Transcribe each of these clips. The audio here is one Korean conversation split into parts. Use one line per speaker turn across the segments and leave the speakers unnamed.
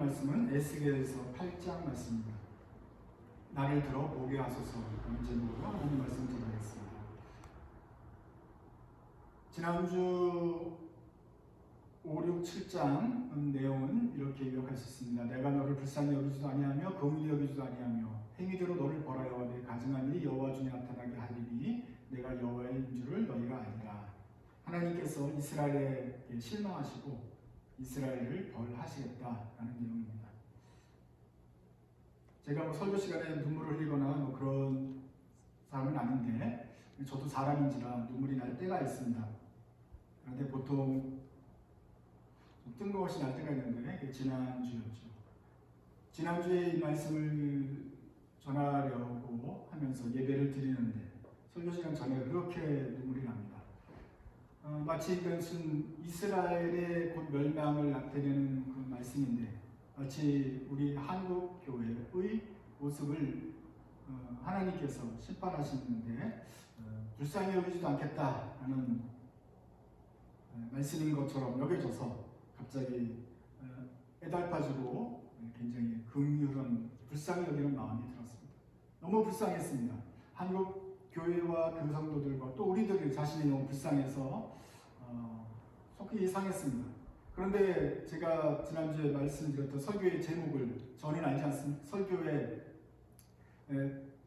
말씀은 에스겔서 8장 말씀입니다. 나를 들어 보게 하소서 라는 제목으로 오늘 말씀 드리겠습니다. 지난주 5, 6, 7장 내용은 이렇게 요약할 수 있습니다. 내가 너를 불쌍히 여기지도 아니하며 긍휼히 여기지도 아니하며 행위대로 너를 벌하여 내 가증한 일이 여호와 중에 나타나게 하리니 내가 여호와인 줄을 너희가 아니라. 하나님께서 이스라엘에 실망하시고 이스라엘을 벌하시겠다라는 내용입니다. 제가 설교 시간에 눈물을 흘리거나 그런 사람은 아닌데 저도 사람인지라 눈물이 날 때가 있습니다. 그런데 보통 뜬금없이 날 때가 있는데 그게 지난주였죠. 지난주에 이 말씀을 전하려고 하면서 예배를 드리는데 설교 시간 전에 그렇게 눈물이 납니다. 마치 이것은 이스라엘의 곧 멸망을 나타내는 그 말씀인데 마치 우리 한국 교회의 모습을 하나님께서 심판하시는데 불쌍히 여기지도 않겠다라는 말씀인 것처럼 여겨져서 갑자기 애달파지고 굉장히 긍휼한 불쌍히 여기는 마음이 들었습니다. 너무 불쌍했습니다. 한국 교회와 그 성도들과 또 우리들 자신이 너무 불쌍해서 속히 상했습니다. 그런데 제가 지난주에 말씀드렸던 설교의 제목을 저는 알지 않습니까? 설교의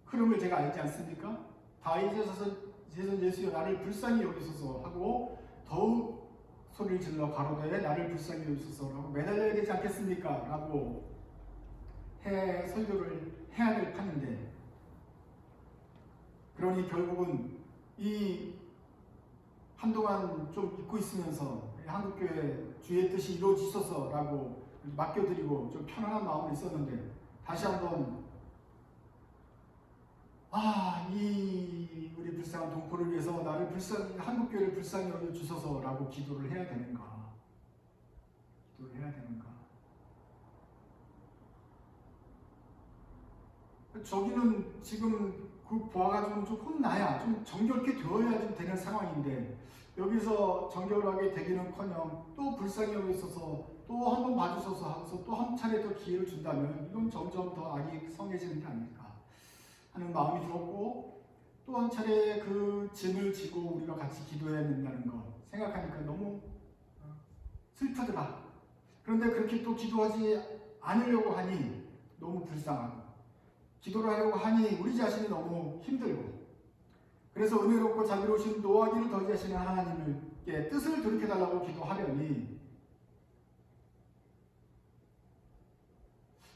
흐름을 제가 알지 않습니까? 다윗에서 예수여 나를 불쌍히 여기소서 하고 더욱 소리를 질러 가로되 나를 불쌍히 여기소서라고 매달려야 되지 않겠습니까? 라고 설교를 해야 될 판인데 그러니 결국은 이 한동안 좀 잊고 있으면서 한국교회 주의 뜻이 이루어지소서라고 맡겨드리고 좀 편안한 마음이 있었는데 다시 한번 이 우리 불쌍한 동포를 위해서 나를 한국교회를 불쌍히 여겨주소서라고 기도를 해야 되는가? 기도를 해야 되는가? 저기는 지금 그 보아가지고는 좀 혼나야 좀 정결케 되어야 좀 되는 상황인데 여기서 정결하게 되기는커녕 또 불쌍히 여겨 있어서 또 한 번 봐주셔서 하고서 또 한 차례 더 기회를 준다면 이건 점점 더 악이 성해지는 게 아닐까 하는 마음이 들었고 또 한 차례 그 짐을 지고 우리가 같이 기도해야 된다는 것 생각하니까 너무 슬프더라. 그런데 그렇게 또 기도하지 않으려고 하니 너무 불쌍하고 기도를 하려고 하니 우리 자신이 너무 힘들고 그래서 은혜롭고 자비로우신 노하기를 더디하시는 하나님께 뜻을 돌이켜달라고 기도하려니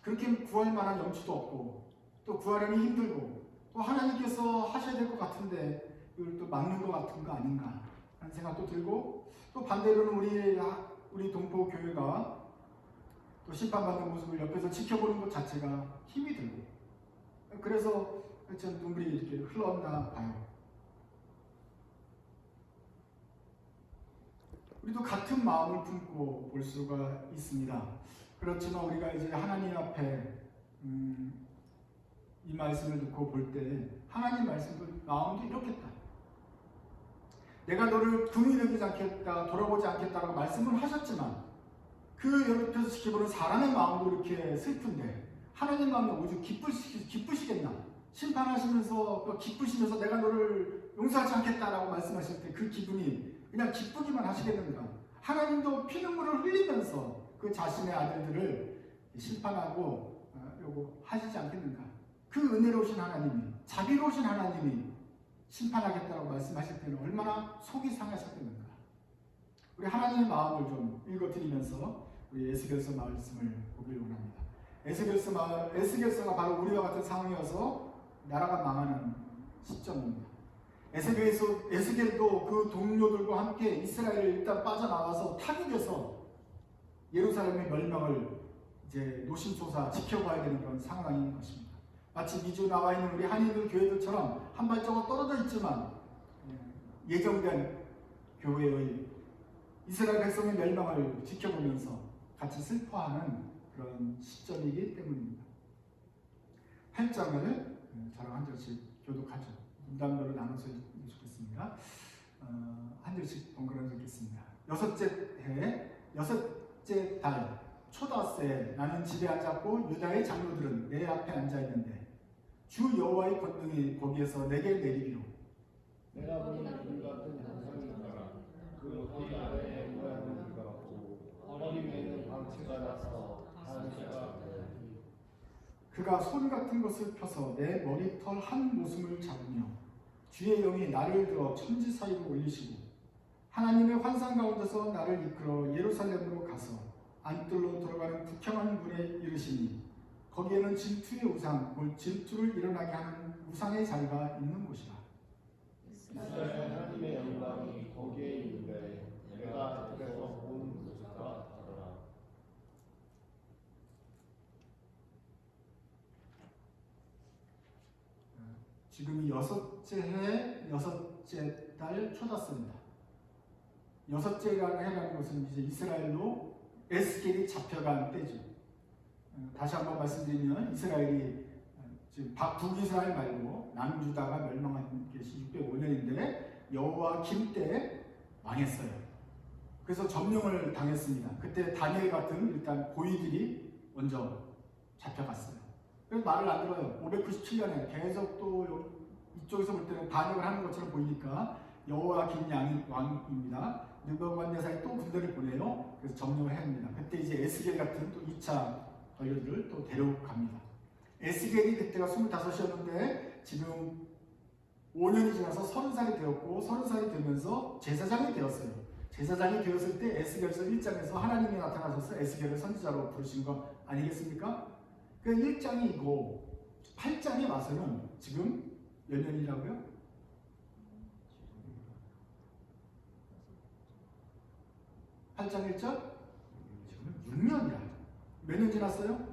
그렇게 구할 만한 염치도 없고 또 구하려니 힘들고 또 하나님께서 하셔야 될 것 같은데 이걸 또 막는 것 같은 거 아닌가 하는 생각도 들고 또 반대로는 우리 동포 교회가 또 심판받는 모습을 옆에서 지켜보는 것 자체가 힘이 들고 그래서 전 눈물이 이렇게 흘렀나 봐요. 우리도 같은 마음을 품고 볼 수가 있습니다. 그렇지만 우리가 이제 하나님 앞에 이 말씀을 듣고 볼 때 하나님 말씀도 마음도 이렇겠다. 내가 너를 긍휼히 여기지 않겠다, 돌아보지 않겠다라고 말씀을 하셨지만 그 옆에서 지켜보는 사람의 마음도 이렇게 슬픈데 하나님 마음이 오죽 기쁘시겠나? 심판하시면서 또 기쁘시면서 내가 너를 용서하지 않겠다라고 말씀하실 때 그 기분이 그냥 기쁘기만 하시겠는가? 하나님도 피눈물을 흘리면서 그 자신의 아들들을 심판하고 요거 하시지 않겠는가? 그 은혜로우신 하나님이 자비로우신 하나님이 심판하겠다라고 말씀하실 때는 얼마나 속이 상하셨겠는가? 우리 하나님의 마음을 좀 읽어드리면서 우리 에스겔서 말씀을 보길 원합니다. 에스겔서가 바로 우리와 같은 상황이어서 나라가 망하는 시점입니다. 에스겔도 그 동료들과 함께 이스라엘을 일단 빠져나와서 타국에서 예루살렘의 멸망을 이제 노심초사 지켜봐야 되는 그런 상황인 것입니다. 마치 미주 나와 있는 우리 한인들 교회들처럼 한 발자국 떨어져 있지만 예정된 교회의 이스라엘 백성의 멸망을 지켜보면서 같이 슬퍼하는 그런 시점이기 때문입니다. 8장을 저랑 한 절씩 교독하죠. 문단별로 나눠서 읽으면 좋겠습니다. 한 절씩 번갈아 읽겠습니다. 여섯째 해, 여섯째 달, 초다세 나는 집에 앉았고 유다의 장로들은 내 앞에 앉아 있는데 주 여호와의 권능이 거기에서 내게 내리기로
내가 보니 불 같은 형상이 있더라. 그 허리 아래에 모양은 비가 없고 허리 위에는 방채가 나서 방채가
그가 손 같은 것을 펴서 내 머리털 한 모순을 잡으며 주의 영이 나를 들어 천지 사이로 올리시고 하나님의 환상 가운데서 나를 이끌어 예루살렘으로 가서 안뜰로 들어가는 북향한 문에 이르시니 거기에는 질투의 우상, 곧 질투를 일어나게 하는 우상의 자리가 있는 곳이라.
이스라엘 하나님의 영광이 거기에 있는데 내가 그래서 본 모습과 같더라.
지금이 여섯째 해, 여섯째 달 초다스입니다. 여섯째라는 해라는 것은 이제 이스라엘로 에스겔이 잡혀간 때죠. 다시 한번 말씀드리면 이스라엘이 지금 북이스라엘 말고 남유다가 멸망한 것이 605년인데 여호와김 때 망했어요. 그래서 점령을 당했습니다. 그때 다니엘 같은 일단 고위들이 먼저 잡혀갔어요. 그래서 말을 안 들어요. 597년에 계속 또 이쪽에서 볼 때는 반역을 하는 것처럼 보이니까 여호와김 왕입니다. 느부갓네살이 또 군대를 보내요. 그래서 점령을 해야 합니다. 그때 이제 에스겔 같은 또 2차 관료들을 또 데려갑니다. 에스겔이 그때가 25이었는데 지금 5년이 지나서 30살이 되었고 30살이 되면서 제사장이 되었어요. 제사장이 되었을 때 에스겔서 1장에서 하나님이 나타나셔서 에스겔을 선지자로 부르신 거 아니겠습니까? 그 1장이고 8장에 와서는 지금 몇 년이라고요? 8장 1절? 지금 6년이라. 몇 년 지났어요?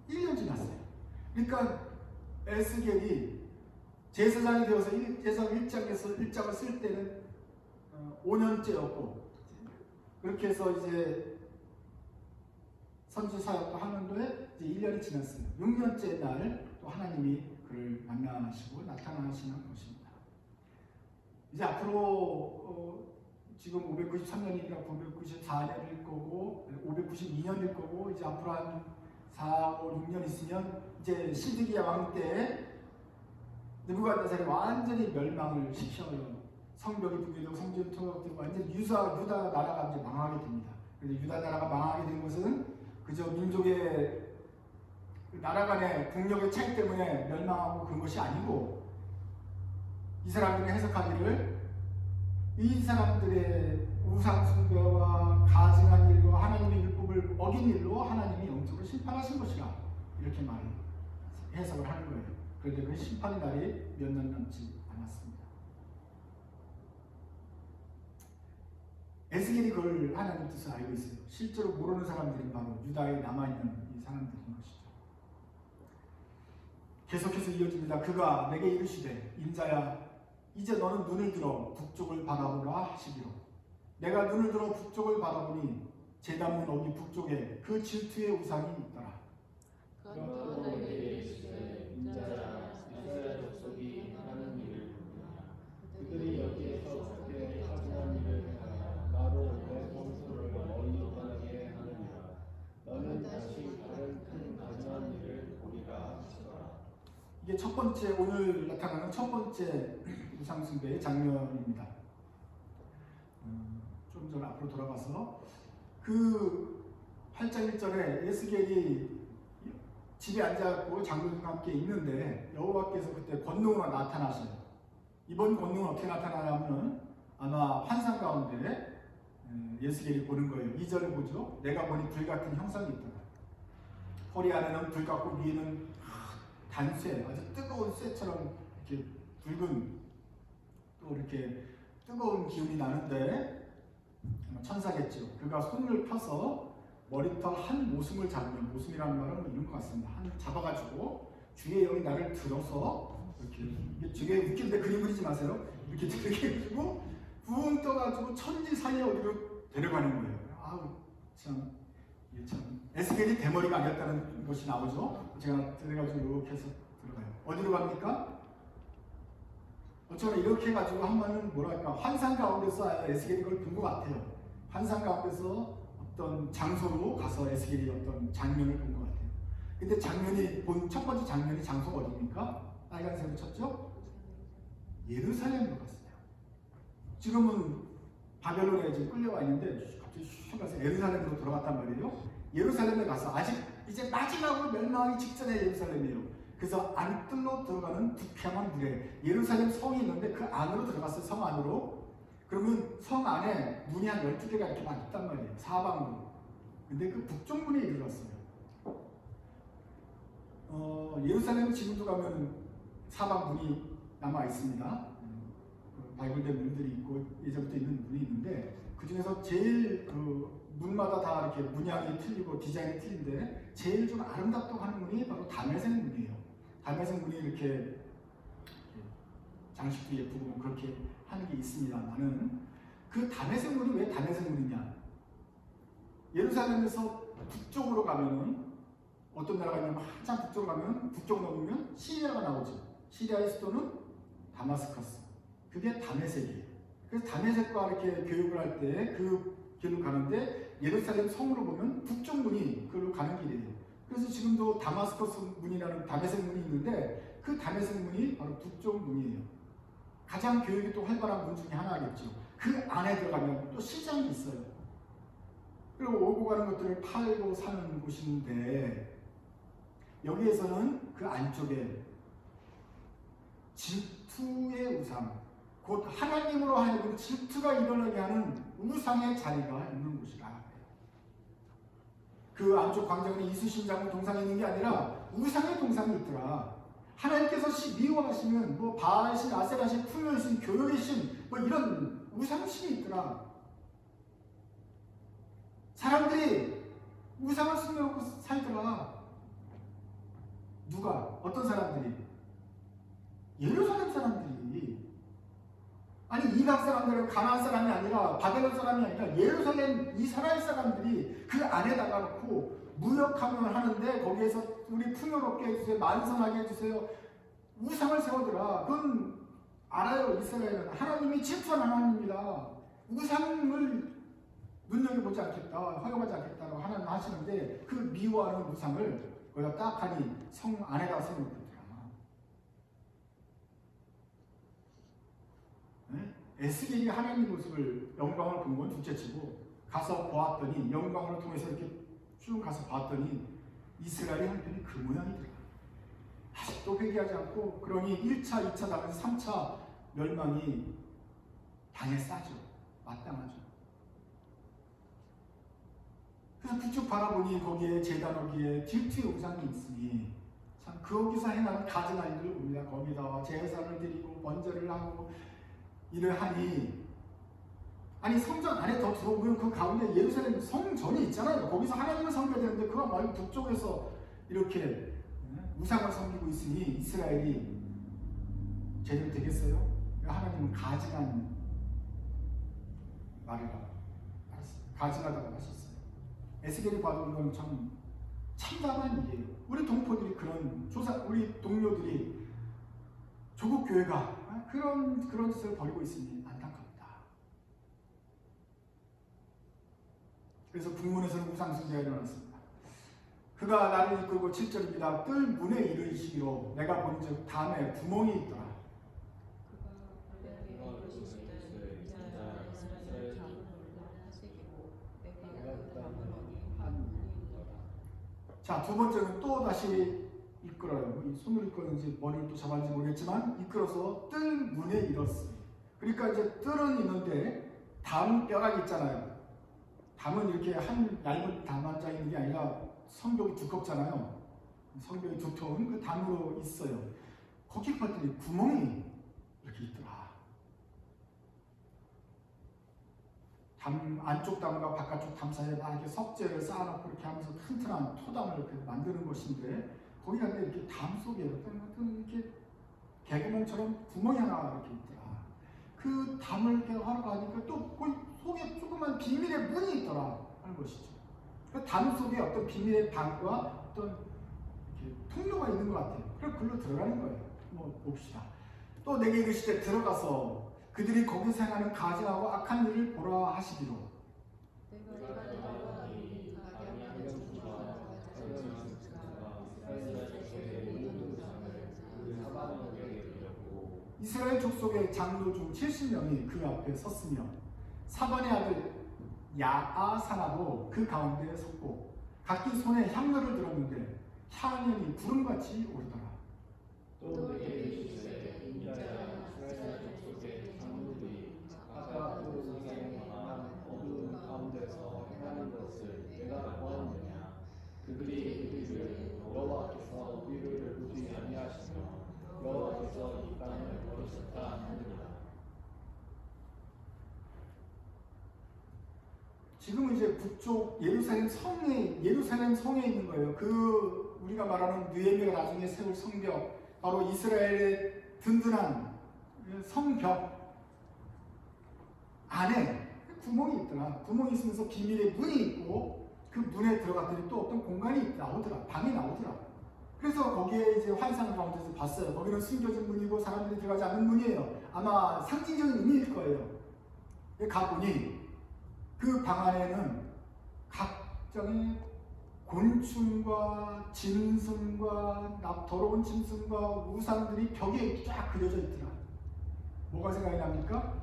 1년 지났어요. 그러니까 에스겔이 제사장이 되어서 제사장 1장에서 1장을 쓸 때는 5년째였고 그렇게 해서 이제 선지 사역도 하는데 이제 1년이 지났어요. 6년째 날 또 하나님이 그를 만나시고 나타나시는 것입니다. 이제 앞으로 지금 593년이니까 594년일 거고 592년일 거고 이제 앞으로 한 4, 5, 6년 있으면 이제 시드기야 왕 때 느부갓네살이 완전히 멸망을 시켜요. 성벽이 붕괴되고 성전 토막되고 완전 유다 나라가 이제 망하게 됩니다. 그래서 유다 나라가 망하게 된 것은 그저 민족의 나라 간의 국력의 차이 때문에 멸망하고 그런 것이 아니고 이 사람들이 해석하기를 이 사람들의 우상 숭배와 가증한 일과 하나님의 율법을 어긴 일로 하나님이 영적으로 심판하신 것이라 이렇게 해석을 하는 거예요. 그런데 그 심판의 날이 몇 년 남지 않았습니다. 에스겔이 그걸 하나님 뜻을 알고 있어요. 실제로 모르는 사람들이 바로 유다에 남아있는 이 사람들인 것이죠. 계속해서 이어집니다. 그가 내게 이르시되 인자야 이제 너는 눈을 들어 북쪽을 바라보라 하시기로 내가 눈을 들어 북쪽을 바라보니 제단문 어디 북쪽에 그 질투의 우상이 있더라.
그것도 내게 이르시되 인자야 이스라엘 족속이 하는 일을 보느냐 그들이 여기에서 그때 가증한 일을 행하여 나로 내 원수를 멀리 떠나게 하느니라. 너는 다시 다른 큰 가증한 일을 보리라 하시더라.
이게 첫 번째 오늘 나타나는 첫 번째 우상숭배의 장면입니다. 좀 전 앞으로 돌아가서 그 8장 1절에 에스겔이 집에 앉아있고 장로들과 함께 있는데 여호와께서 그때 권능으로 나타나셔요. 이번 권능은 어떻게 나타나냐면 아마 환상 가운데 에스겔이 보는 거예요. 2절을 보죠. 내가 보니 불 같은 형상이 있더라. 허리 아래는 불 같고 위에는 단쇠, 아주 뜨거운 쇠처럼 이렇게 붉은 또 이렇게 뜨거운 기운이 나는데 천사겠죠. 그가 손을 펴서 머리털 한 모순을 잡으면 모순이라는 말은 이런 것 같습니다. 한 잡아가지고 주의 영이 나를 들어서 이렇게 이게 되게 웃긴데 그림 그리지 마세요. 이렇게 들고 붕 떠가지고 천지 사이에 어디로 데려가는 거예요. 아우 참 에스겔이 대머리가 아니었다는 것이 나오죠. 제가 들어가지고 이렇게 해서 들어가요. 어디로 갑니까? 어쩌면 이렇게 해가지고 한 번은 뭐랄까 환상 가운데서 에스겔이 그걸 본 것 같아요. 환상 가운데서 어떤 장소로 가서 에스겔이 어떤 장면을 본 것 같아요. 근데 장면이 본 첫 번째 장면이 장소가 어디입니까? 빨간색으로 쳤죠? 예루살렘으로 갔어요. 지금은 바벨론에 지금 끌려와 있는데 갑자기 슉 가서 예루살렘으로 돌아갔단 말이에요. 예루살렘에 가서 아직 이제 마지막으로 멸망하기 직전의 예루살렘이에요. 그래서 안뜰로 들어가는 부평한 물에 예루살렘 성이 있는데 그 안으로 들어갔어요. 성 안으로. 그러면 성 안에 문이 한 12개가 이렇게 막 있단 말이에요. 사방으로. 근데 그 북쪽 문에 이르렀어요. 예루살렘 지금도 가면 사방 문이 남아 있습니다. 발굴된 문들이 있고 예전부터 있는 문이 있는데 그 중에서 제일 그 문마다 다 이렇게 문양이 틀리고 디자인이 틀린데 제일 좀 아름답다고 하는 문이 바로 다메섹 문이에요. 다메섹 문이 이렇게 장식도 예쁘고 뭐 그렇게 하는 게 있습니다만은 그 다메섹 문이 왜 다메섹 문이냐? 예루살렘에서 북쪽으로 가면은 어떤 나라가 있냐면 한참 북쪽으로 가면 북쪽 넘으면 시리아가 나오죠. 시리아의 수도는 다마스커스. 그게 다메섹이에요. 그래서 다메섹과 이렇게 교육을 할 때 그 길로 가는데 예루살렘 성으로 보면 북쪽 문이 그로 가는 길이에요. 그래서 지금도 다마스커스 문이라는 다메섹 문이 있는데 그 다메섹 문이 바로 북쪽 문이에요. 가장 교육이 또 활발한 문 중에 하나겠죠. 그 안에 들어가면 또 시장이 있어요. 그리고 오고 가는 것들을 팔고 사는 곳인데 여기에서는 그 안쪽에 질투의 우상, 곧 하나님으로 하여금 질투가 일어나게 하는 우상의 자리가 있는 곳이라. 그 안쪽 광장에 이수신장 동상이 있는 게 아니라 우상의 동상이 있더라. 하나님께서 미워하시는 뭐 바알신, 아세라신, 풍요신, 교요신 뭐 이런 우상신이 있더라. 사람들이 우상을 숨겨놓고 살더라. 누가? 어떤 사람들이? 예루살렘 사람들이. 아니 이방 사람들은 가나안 사람이 아니라 바벨론 사람이 아니라 예루살렘 이스라엘 사람들이 그 안에다가 놓고 무역하면 하는데 거기에서 우리 풍요롭게 해주세요, 만성하게 해주세요, 우상을 세우더라. 그건 알아요. 이스라엘은 하나님이 질투한 하나님입니다. 우상을 눈여겨보지 않겠다, 허용하지 않겠다라고 하나님 하시는데 그 미워하는 우상을 거기다 딱하니 성 안에다 세우는 에스겔이 하나님 모습을 영광을 본 건 둘째치고 가서 보았더니 영광을 통해서 이렇게 쭉 가서 봤더니 이스라엘의 형편이 그 모양이더라. 아직도 회개하지 않고 그러니 1차, 2차 당해서 3차 멸망이 당에 싸죠. 마땅하죠. 그래서 북쪽 바라보니 거기에 제단 어기에 질투의 우상이 있으니 참 거기서 행하는 가증 아이들을 봅니다. 거기다 제사를 드리고 번제를 하고 일을 하니 아니 성전 안에 더 들어오면 그 가운데 예루살렘 성전이 있잖아요. 거기서 하나님을 섬겨야 되는데 그거 말고 북쪽에서 이렇게 우상을 섬기고 있으니 이스라엘이 제대로 되겠어요? 하나님은 가증한 말을 가증하다고 하셨어요. 에스겔이 봐도 이건 참 참담한 일이에요. 우리 동포들이 그런 우리 동료들이 조국 교회가 그런 짓을 벌이고 있으니 안타깝다. 그래서 북문에서는 우상숭배가 일어났습니다. 그가 나를 이끌고 7절입니다. 뜰 문에 이르시기로 내가 본즉 담에 구멍이 있더라. 자, 두 번째는 또 다시 이끌어요. 이 손으로 이끌었는지 머리를 또 잡았는지 모르겠지만 이끌어서 뜰 문에 이뤘어요. 그러니까 이제 뜰은 있는데 담 뼈가 있잖아요. 담은 이렇게 한 얇은 담 한 장 있는 게 아니라 성벽이 두껍잖아요. 성벽이 두터운 그 담으로 있어요. 거기 봤더니 구멍이 이렇게 있더라. 담 안쪽 담과 바깥쪽 담 사이에 막 이렇게 석재를 쌓아놓고 이렇게 하면서 튼튼한 토담을 이렇게 만드는 것인데 거기 갔는데 이렇게 담 속에 어떤 이렇게 개구멍처럼 구멍이 하나 이렇게 있더라. 그 담을 이렇게 하러 가니까 또 그 속에 조그만 비밀의 문이 있더라 하는 것이죠. 그 담 속에 어떤 비밀의 방과 어떤 이렇게 통로가 있는 것 같아요. 그래서 글로 들어가는 거예요. 뭐 봅시다. 또 내게 이르시되 들어가서 그들이 거기서 행하는 가증하고 악한 일을 보라 하시기로. 이스라엘 족속의 장로 중 70명이 그 앞에 섰으며 사반의 아들 야아사나도 그 가운데 섰고 각기 손에 향로를 들었는데 향연이 구름같이 오르더라.
또 내게 이르시되 인자야 이스라엘 족속의 장로들이 아까 그 우상에 망한 어두운 가운데서 행하는 것을 내가 보았느냐. 그들이 이르기를 여호와께서 우리를 보지 아니하시며 여호와께서 이 땅을 버리셨다 하느니라.
지금은 이제 북쪽 예루살렘 성에 있는 거예요. 그 우리가 말하는 느헤미야가 나중에 세울 성벽, 바로 이스라엘의 든든한 성벽 안에 구멍이 있더라. 구멍이 있으면서 비밀의 문이 있고 그 문에 들어갔더니 또 어떤 공간이 나오더라. 방이 나오더라. 그래서 거기에 이제 환상 가운데서 봤어요. 거기는 숨겨진 문이고 사람들이 들어가지 않는 문이에요. 아마 상징적인 의미일 거예요. 가보니 그 방 안에는 각종의 곤충과 짐승과 더러운 짐승과 우상들이 벽에 쫙 그려져 있더라. 뭐가 생각이 납니까?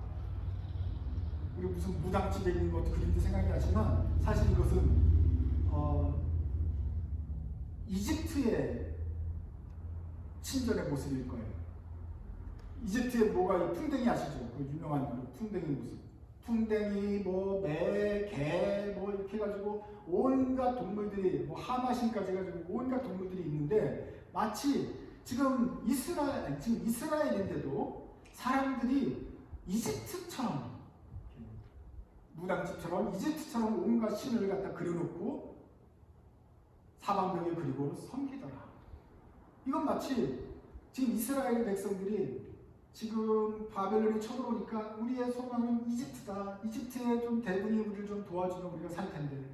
우리 무슨 무당집에 있는 것도 그림도 생각이 나지만 사실 이것은 이집트의 친절의 모습일 거예요. 이집트에 뭐가 이 풍뎅이 아시죠? 그 유명한 풍뎅이 모습. 풍뎅이, 매, 개, 이렇게 해가지고 온갖 동물들이, 하마신까지 해가지고 온갖 동물들이 있는데 마치 지금 이스라엘인데도 사람들이 이집트처럼 무당집처럼 이집트처럼 온갖 신을 갖다 그려놓고 사방벽에 그리고 섬기더라. 이건 마치 지금 이스라엘 백성들이 지금 바벨론이 쳐들어오니까 우리의 소망은 이집트다. 이집트의 좀 대군이 우리를 좀 도와주면 우리가 살 텐데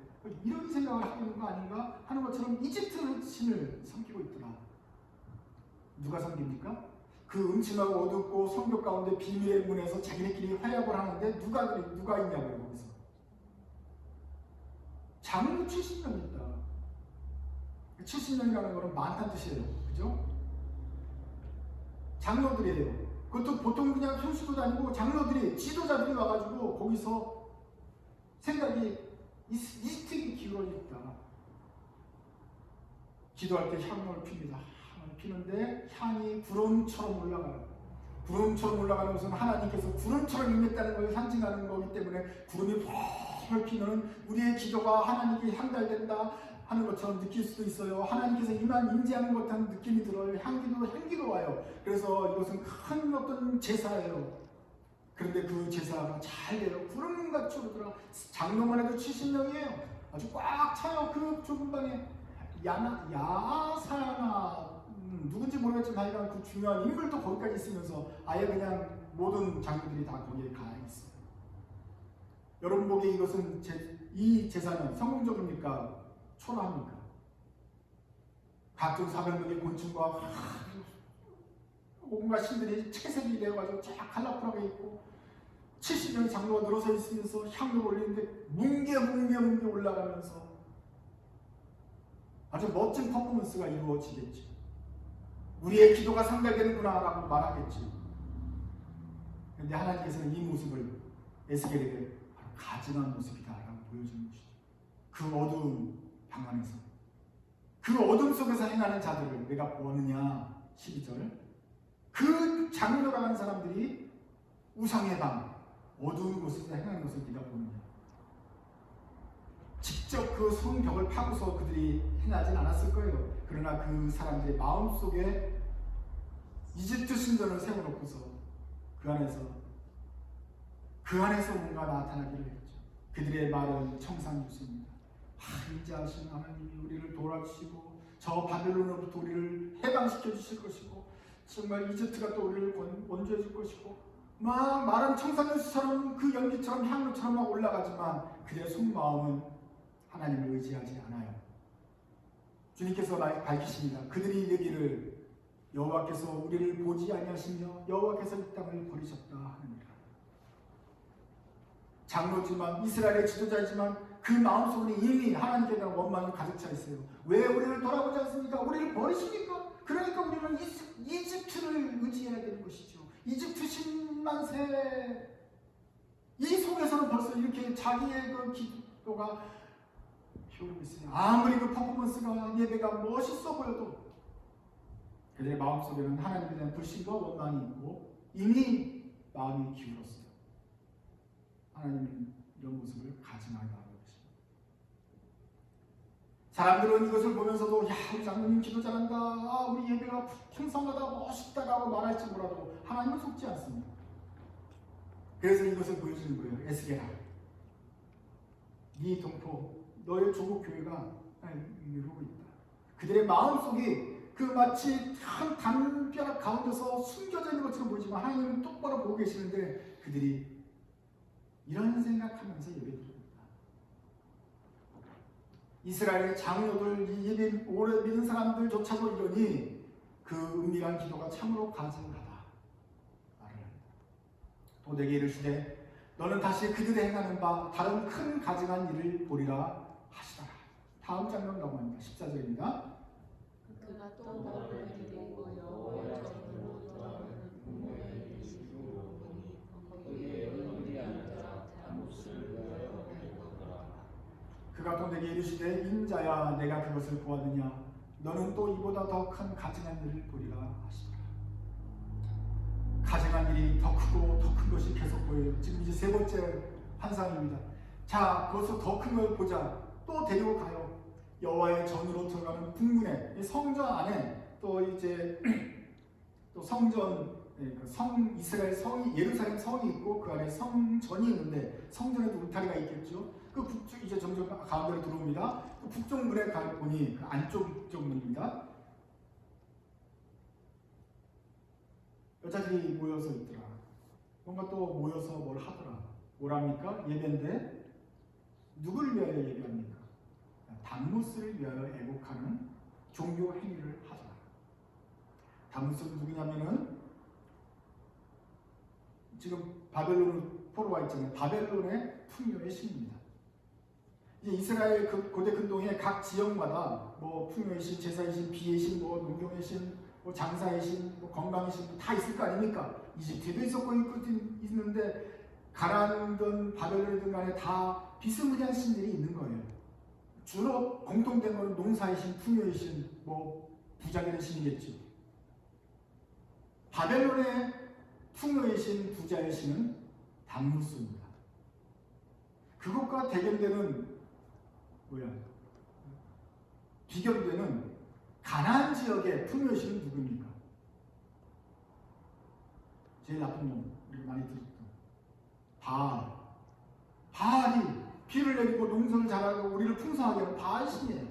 이런 생각을 하고 있는 거 아닌가 하는 것처럼 이집트 신을 섬기고 있더라. 누가 섬깁니까? 그 음침하고 어둡고 성벽 가운데 비밀의 문에서 자기네끼리 활약을 하는데 누가 있냐고요. 거기서 장로 70명이 있다. 70명이라는 거는 많다는 뜻이에요. 그죠? 장로들이에요. 그것도 보통 그냥 현수도 아니고 장로들이, 지도자들이 와가지고 거기서 생각이 이스틱이 기울어져 있다. 기도할 때 향을 핍니다. 향을 피는데 향이 구름처럼 올라가요. 구름처럼 올라가는 것은 하나님께서 구름처럼 임했다는 걸 상징하는 거기 때문에 구름이 펄펄 피면 우리의 기도가 하나님께 향달된다 하는 것처럼 느낄 수도 있어요. 하나님께서 임재하는 것 같은 느낌이 들어요. 향기도 와요. 그래서 이것은 큰 어떤 제사예요. 그런데 그 제사가 잘 돼요. 구름같이 오르더라. 장로만 해도 70명이에요. 아주 꽉 차요. 그 좁은 방에. 야사나 누군지 모르겠지만 하여간 그 중요한 인물도 거기까지 있으면서 아예 그냥 모든 장로들이 다 거기에 가 있어요. 여러분 보기에 이것은 이 제사는 성공적입니까? 초라합니까? 각종 사별목의 곤충과 온갖 신들이 채색이 되어가지고 쫙 칼라풀하게 있고 70명의 장로가 늘어서 있으면서 향을 올리는데 뭉게 올라가면서 아주 멋진 퍼포먼스가 이루어지겠지. 우리의 기도가 상달되는구나 라고 말하겠지. 그런데 하나님께서는 이 모습을 에스겔에게 가증한 모습이다 라고 보여주는 것이죠. 그 어두운 방 안에서 그 어둠 속에서 행하는 자들을 내가 보느냐. 12절 그 장로라고 하는 사람들이 우상의 방 어두운 곳에서 행하는 것을 네가 보느냐. 직접 그 성벽을 파고서 그들이 행하진 않았을 거예요. 그러나 그 사람들의 마음속에 이집트 신전을 세워놓고서 그 안에서 뭔가 나타나기를 했죠. 그들의 말은 청산유수입니다. 인자하신 하나님이 우리를 도와주시고 저 바벨론으로부터 우리를 해방시켜 주실 것이고 정말 이집트가 또 우리를 원조해 줄 것이고 막 말은 청산유수처럼 그 연기처럼 향로처럼 막 올라가지만 그들의 속마음은 하나님을 의지하지 않아요. 주님께서 밝히십니다. 그들이 이르기를 여호와께서 우리를 보지 아니하시며 여호와께서 이 땅을 버리셨다 하느니라. 장로지만 이스라엘의 지도자이지만 그 마음속에 이미 하나님께 대한 원망이 가득 차 있어요. 왜 우리를 돌아보지 않습니까? 우리를 버리십니까? 그러니까 우리는 이집트를 의지해야 되는 것이죠. 이집트 10만 세 이 속에서는 벌써 이렇게 자기의 그 기도가 피어오르고 있으니 아무리 그 퍼포먼스가 예배가 멋있어 보여도 그들의 마음속에는 하나님에 대한 불신과 원망이 있고 이미 마음이 기울었어요. 하나님은 이런 모습을 가증하게 하고 계십니다. 사람들은 이것을 보면서도 야 우리 장로님 기도 잘한다, 아, 우리 예배가 풍성하다, 멋있다라고 말할지 몰라도 하나님은 속지 않습니다. 그래서 이것을 보여주는 거예요. 에스게라, 네 동포, 너의 조국 교회가 이러고 있다. 그들의 마음속이 그 마치 한 담벼락 가운데서 숨겨져 있는 것처럼 보이지만 하나님은 똑바로 보고 계시는데 그들이 이런 생각하면서 예배드리고 있다. 이스라엘의 장로들, 이 예배 오래 믿은 사람들조차도 이러니 그 은밀한 기도가 참으로 가증하다 말을 합니다. 또 내게 이르시되 너는 다시 그들의 행하는 바 다른 큰 가증한 일을 보리라 하시더라. 다음 장면 넘어갑니다. 14절입니다.
그가 또 너를 데리고 여호와의 전으로 들어가는 부모의 일시로 보니 거기에 여인이 앉아 잠옷을 위하여 애고하더라.
그가 또 내게 이르시되 인자야 내가 그것을 보았느냐 너는 또 이보다 더 큰 가증한 일을 보리라 하시더라. 가증한 일이 더 크고 더 큰 것이 계속 보여요. 지금 이제 세 번째 환상입니다. 자, 그것을 더 큰 걸 보자. 또 데리고 가요. 여호와의 전으로 들어가는 북문에 성전 안에 또 이제 또 성전 성 이스라엘 성이 예루살렘 성이 있고 그 안에 성전이 있는데 성전에도 울타리가 있겠죠. 그 북쪽 이제 점점 가운데로 들어옵니다. 그 북쪽 문에 가 보니 그 안쪽 문입니다. 여자들이 모여서 있더라. 뭔가 또 모여서 뭘 하더라. 뭐랍니까? 예배인데 누구를 위하여 예배합니까? 담무스를 위하여 애곡하는 종교 행위를 하더라. 담무스는 누구냐면은 지금 바벨론 포로와 있잖아요. 바벨론의 풍요의 신입니다. 이제 이스라엘 그 고대 근동의 각 지역마다 뭐 풍요의 신, 제사의 신, 비의 신, 뭐 농경의 신, 뭐 장사의 신, 뭐 건강의 신 다 있을 거 아닙니까? 이집트에도 있었고 있는데 가나안이든 바벨론이든 간에 다 비스무리한 신들이 있는 거예요. 주로 공통된 건 농사의 신, 풍요의 신, 뭐 부자의 신이겠죠. 바벨론의 풍요의 신, 부자의 신은 담무스입니다. 그것과 대결되는 비교되는 가나안 지역의 풍요의 신은 누굽니까? 제일 나쁜 놈, 우리 많이 들었던 바알. 바알이 비를 내리고 농사를 잘하고 우리를 풍성하게 하는 바알신이에요.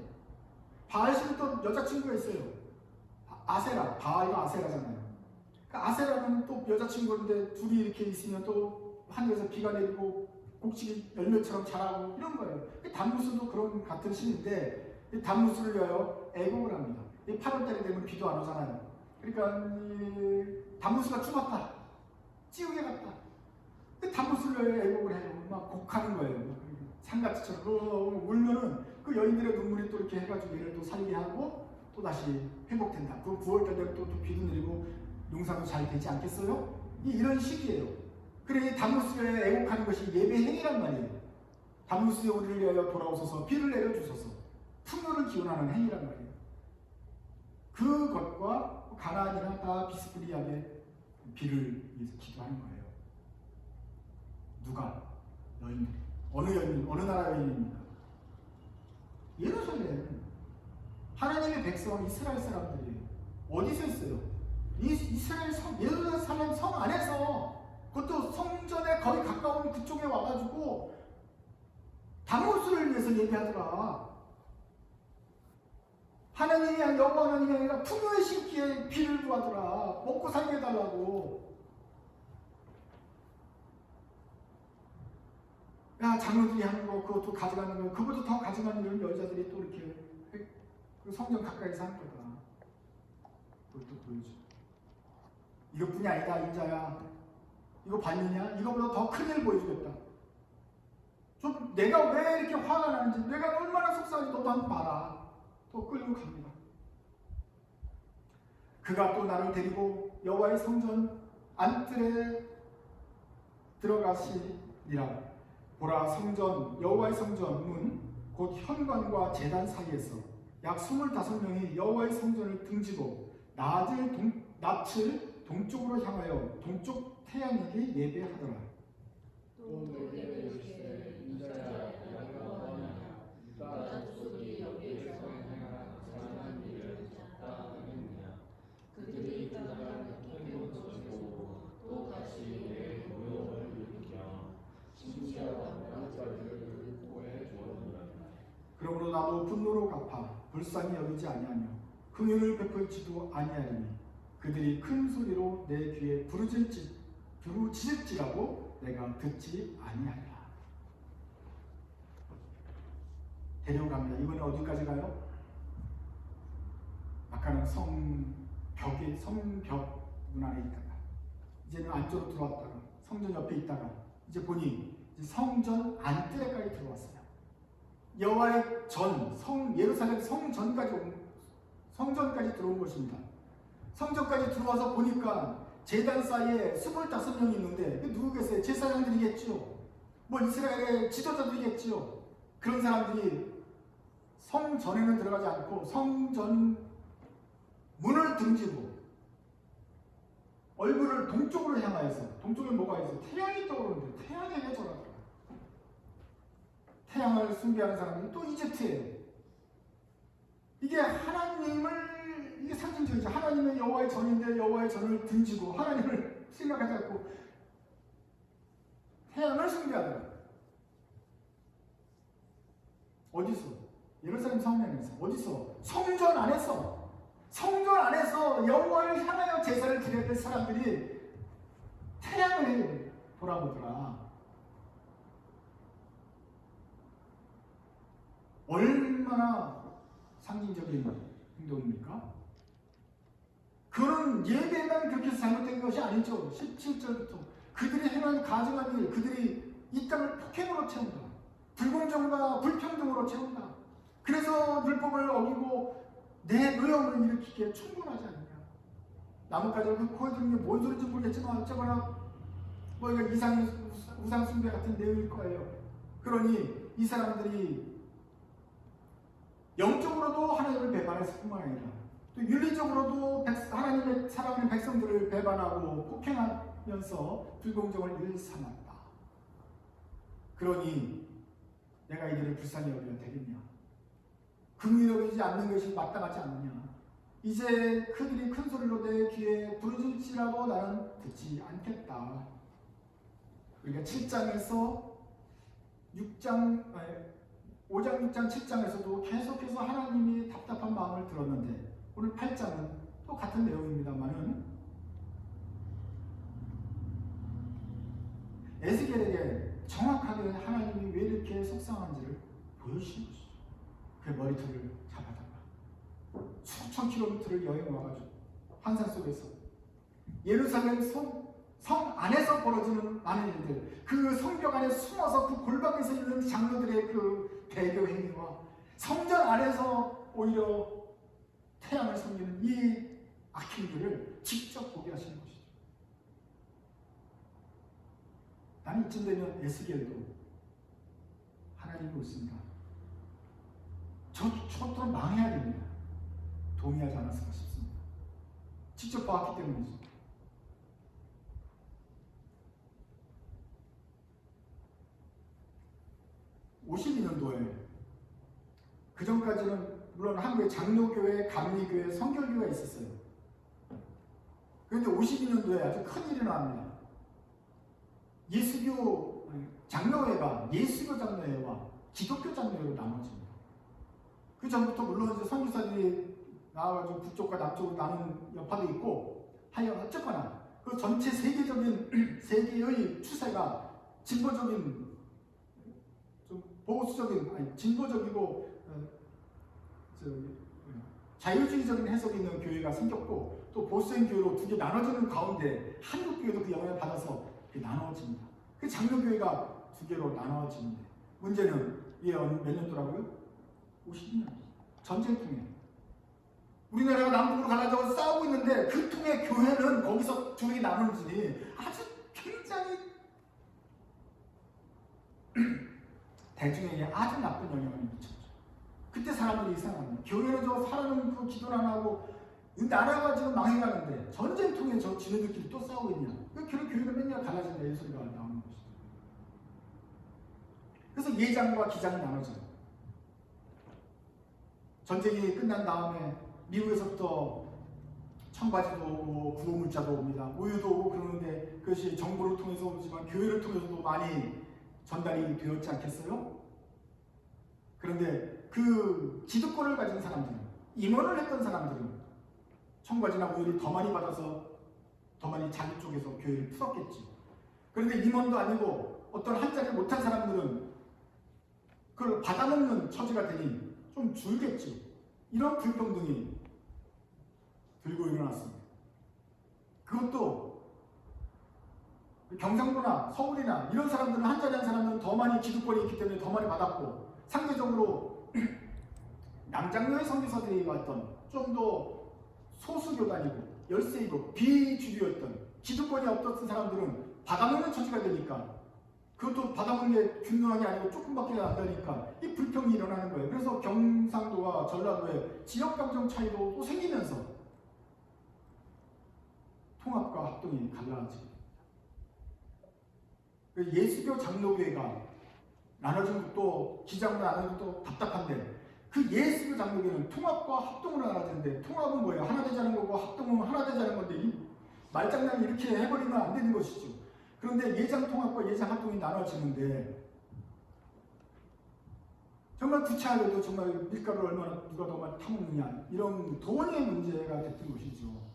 바알신은 또 여자친구가 있어요. 아세라, 바알과 아세라잖아요. 그러니까 아세라는 또 여자친구인데 둘이 이렇게 있으면 또 하늘에서 비가 내리고 곡식이 열매처럼 자라고 이런 거예요. 담무스도 그런 같은 신인데 담무스를 위하여 애곡을 합니다. 8월달이 되면 비도 안 오잖아요. 그러니까 담무스가 죽었다, 찌우게 갔다. 담무스를 위하여 애곡을 해요. 막 곡하는 거예요. 산같이처럼 울면은 그 여인들의 눈물이 또 이렇게 해가지고 얘를 또 살게 하고 또 다시 회복된다. 그 9월달 되면 또 비도 내리고 농사도 잘 되지 않겠어요? 이런 시기예요. 그래 담무스에 애곡하는 것이 예배 행위란 말이에요. 담무스에 우리를 위하여 돌아오소서, 비를 내려주소서, 풍요를 기원하는 행위란 말이에요. 그것과 가나안이나 다 비스무리하게 비를 위해서 기도하는 거예요. 누가? 여인들이. 어느 여인, 어느 나라 여인입니까? 예루살렘. 하나님의 백성 이스라엘 사람들이 어디서 있어요? 이스라엘 성, 예루살렘 성 안에서, 그것도 성전에 거의 가까운 그쪽에 와가지고 담무스를 위해서 예배하더라. 하나님이 아니라 여호와 하나님이 아니라 풍요의 신기에 비를 구하더라. 먹고 살게 해달라고. 야, 장로들이 하는 거, 그것도 가져가는 거, 그것도 더 가져가는 이런 여자들이 또 이렇게 성전 가까이서 하는 거다. 그것도 보여줘. 이것뿐이 아니다, 인자야. 이거 봤느냐? 이거보다 더 큰 일 보여주겠다. 좀 내가 왜 이렇게 화가 나는지, 내가 얼마나 속상한지 너도 한번 봐라. 또 끌고 갑니다. 그가 또 나를 데리고 여호와의 성전 안뜰에 들어가시리라. 보라, 성전 여호와의 성전 문 곧 현관과 제단 사이에서 약 25명이 여호와의 성전을 등지고 낯을 동쪽으로 향하여 동쪽 태양에게 예배하더라.
또 내게 이르시되 인자야 내가 원하냐 유다 족속이 여기에서 행한 거룩한 일을 적당하느냐. 그들이 그날을 통으로 지고 또 다시 내 모욕을 일으켜 심지어 왕까지를 보호해 주었느니라.
그러므로 나도 분노로 갚아 불쌍히 여기지 아니하며 긍휼을 베풀지도 아니하리니 그들이 큰 소리로 내 귀에 부르짖을지라도 내가 듣지 아니하리라. 데려갑니다. 이번에 어디까지 가요? 아까는 성벽 문 안에 있다가 이제는 안쪽으로 들어왔다가 성전 옆에 있다가 이제 보니 이제 성전 안뜰에까지 들어왔어요. 여호와의 예루살렘 성전까지 들어온 것입니다. 성전까지 들어와서 보니까 제단 사이에 25명이 있는데 그 누구 계세요? 제사장들이겠지요. 뭐 이스라엘의 지도자들이겠지요. 그런 사람들이 성전에는 들어가지 않고 성전 문을 등지고 얼굴을 동쪽으로 향하여서, 동쪽에 뭐가 있어요? 태양이 떠오르는데 태양에 해절하더라. 태양을 숭배하는 사람이 또 이집트예요. 이게 하나님을, 이게 상징적이죠. 하나님은 여호와의 전인데 여호와의 전을 등지고 하나님을 생각하지 않고 태양을 숭배하더라. 어디서? 예루살렘 성전에서. 어디서? 성전 안에서. 성전 안에서 여호와를 향하여 제사를 드려야 될 사람들이 태양을 돌아보더라. 얼마나 상징적인 행동입니까? 그는 예배만 그렇게 해서 잘못된 것이 아니죠. 17절부터 그들이 행한 가증한 일, 그들이 이 땅을 폭행으로 채운다. 불공정과 불평등으로 채운다. 그래서 율법을 어기고 내 노여움을 일으키기에 충분하지 않느냐. 나뭇가지를 그 코에 드는 게 뭔 소리인지 모르겠지만 어쩌거나 뭐 이거 우상 숭배 같은 내용일 거예요. 그러니 이 사람들이 영적으로도 하나님을 배반했을 뿐만 아니라 또 윤리적으로도 하나님의 사랑하는 백성들을 배반하고 폭행하면서 불공정을 일삼았다. 그러니 내가 이들을 불쌍히 여기면 되겠냐? 긍휼히 여기지 않는 것이 마땅하지 않느냐? 이제 그들이 큰 소리로 내 귀에 부르짖을지라도 나는 듣지 않겠다. 그러니까 5장, 6장, 7장에서도 계속해서 하나님이 답답한 마음을 들었는데 오늘 8장은 또 같은 내용입니다만은 에스겔에게 정확하게 하나님이 왜 이렇게 속상한지를 보여주신 것이죠. 그 머리털을 잡아다가 수천 킬로미터를 여행 와가지고 환상 속에서 예루살렘 성 안에서 벌어지는 많은 일들, 그 성벽 안에 숨어서 그 골방에서 있는 장로들의 그 배교 행위와 성전 안에서 오히려 태양을 섬기는 이 악한 일을 직접 보게 하시는 것이죠. 나는 이쯤 되면 에스겔도 하나님이 옳습니다. 저처럼 망해야 됩니다. 동의하지 않았을까 싶습니다. 직접 봤기 때문이죠. (52년도에) 그 전까지는 물론 한국에 장로교회, 감리교회, 성결교회가 있었어요. 그런데 52년도에 아주 큰 일이 나옵니다. 예수교 장로회가 예수교 장로회와 기독교 장로회로 나눠집니다. 그 전부터 물론 이제 선교사들이 나와가지고 북쪽과 남쪽으로 나눈 여파도 있고 하여 어쨌거나 그 전체 세계의 추세가 진보적인, 좀 보수적인, 진보적이고 자유주의적인 해석이 있는 교회가 생겼고 또 보수적인 교회로 두 개 나눠지는 가운데 한국교회도 그 영향을 받아서 나눠집니다. 그 장로교회가 두 개로 나눠지는데 문제는 이게 몇 년도라고요? 52년. 전쟁 통에. 우리는 우리나라가 남북으로 갈라져서 싸우고 있는데 그 통해 교회는 거기서 둘이 나누지니 아주 굉장히 대중에게 아주 나쁜 영향을 미쳤죠. 그때 사람들이 이상합니다. 교회는 저 사람은 그 기도를 안 하고 나라가 지금 망해가는데 전쟁통에 저 지네들끼리 또 싸우고 있냐? 왜 교회는 맨날 갈라진다 이 소리가 나오는 것이죠. 그래서 예장과 기장이 나눠져요. 전쟁이 끝난 다음에 미국에서부터 청바지도 오고 구호물자도 옵니다. 우유도 오고 그러는데 그것이 정부를 통해서 오지만 교회를 통해서도 많이 전달이 되었지 않겠어요? 그런데 그 기득권을 가진 사람들은, 임원을 했던 사람들은 청바지나 우유를 더 많이 받아서 더 많이 자기 쪽에서 교회를 풀었겠지. 그런데 임원도 아니고 어떤 한 자리를 못한 사람들은 그걸 받아먹는 처지가 되니 좀 줄겠죠. 이런 불평등이 들고 일어났습니다. 그것도 경상도나 서울이나 이런 사람들은 한 자리 한 사람은 더 많이 기득권이 있기 때문에 더 많이 받았고, 상대적으로 남장로의 선교사들이 왔던 좀 더 소수교단이고 열세이고 비주류였던 기득권이 없었던 사람들은 받아먹는 처지가 되니까, 그것도 받아먹는 게 균등한 게 아니고 조금밖에 안 되니까 이 불평이 일어나는 거예요. 그래서 경상도와 전라도에 지역감정 차이도 또 생기면서 통합과 합동이 갈라지고, 예수교 장로교회가 나눠진 것도, 기장으로 나눠진 것도 답답한데, 그 예수교 장로교회는 통합과 합동으로 나눠지는데, 통합은 뭐예요? 하나 되자는 거고 합동은 하나 되자는 건데, 이 말장난 이렇게 해버리면 안 되는 것이죠. 그런데 예장 통합과 예장 합동이 나눠지는데, 정말 구차하게도 정말 밀가루를 얼마나 누가 더 많이 타먹느냐, 이런 돈의 문제가 됐던 것이죠.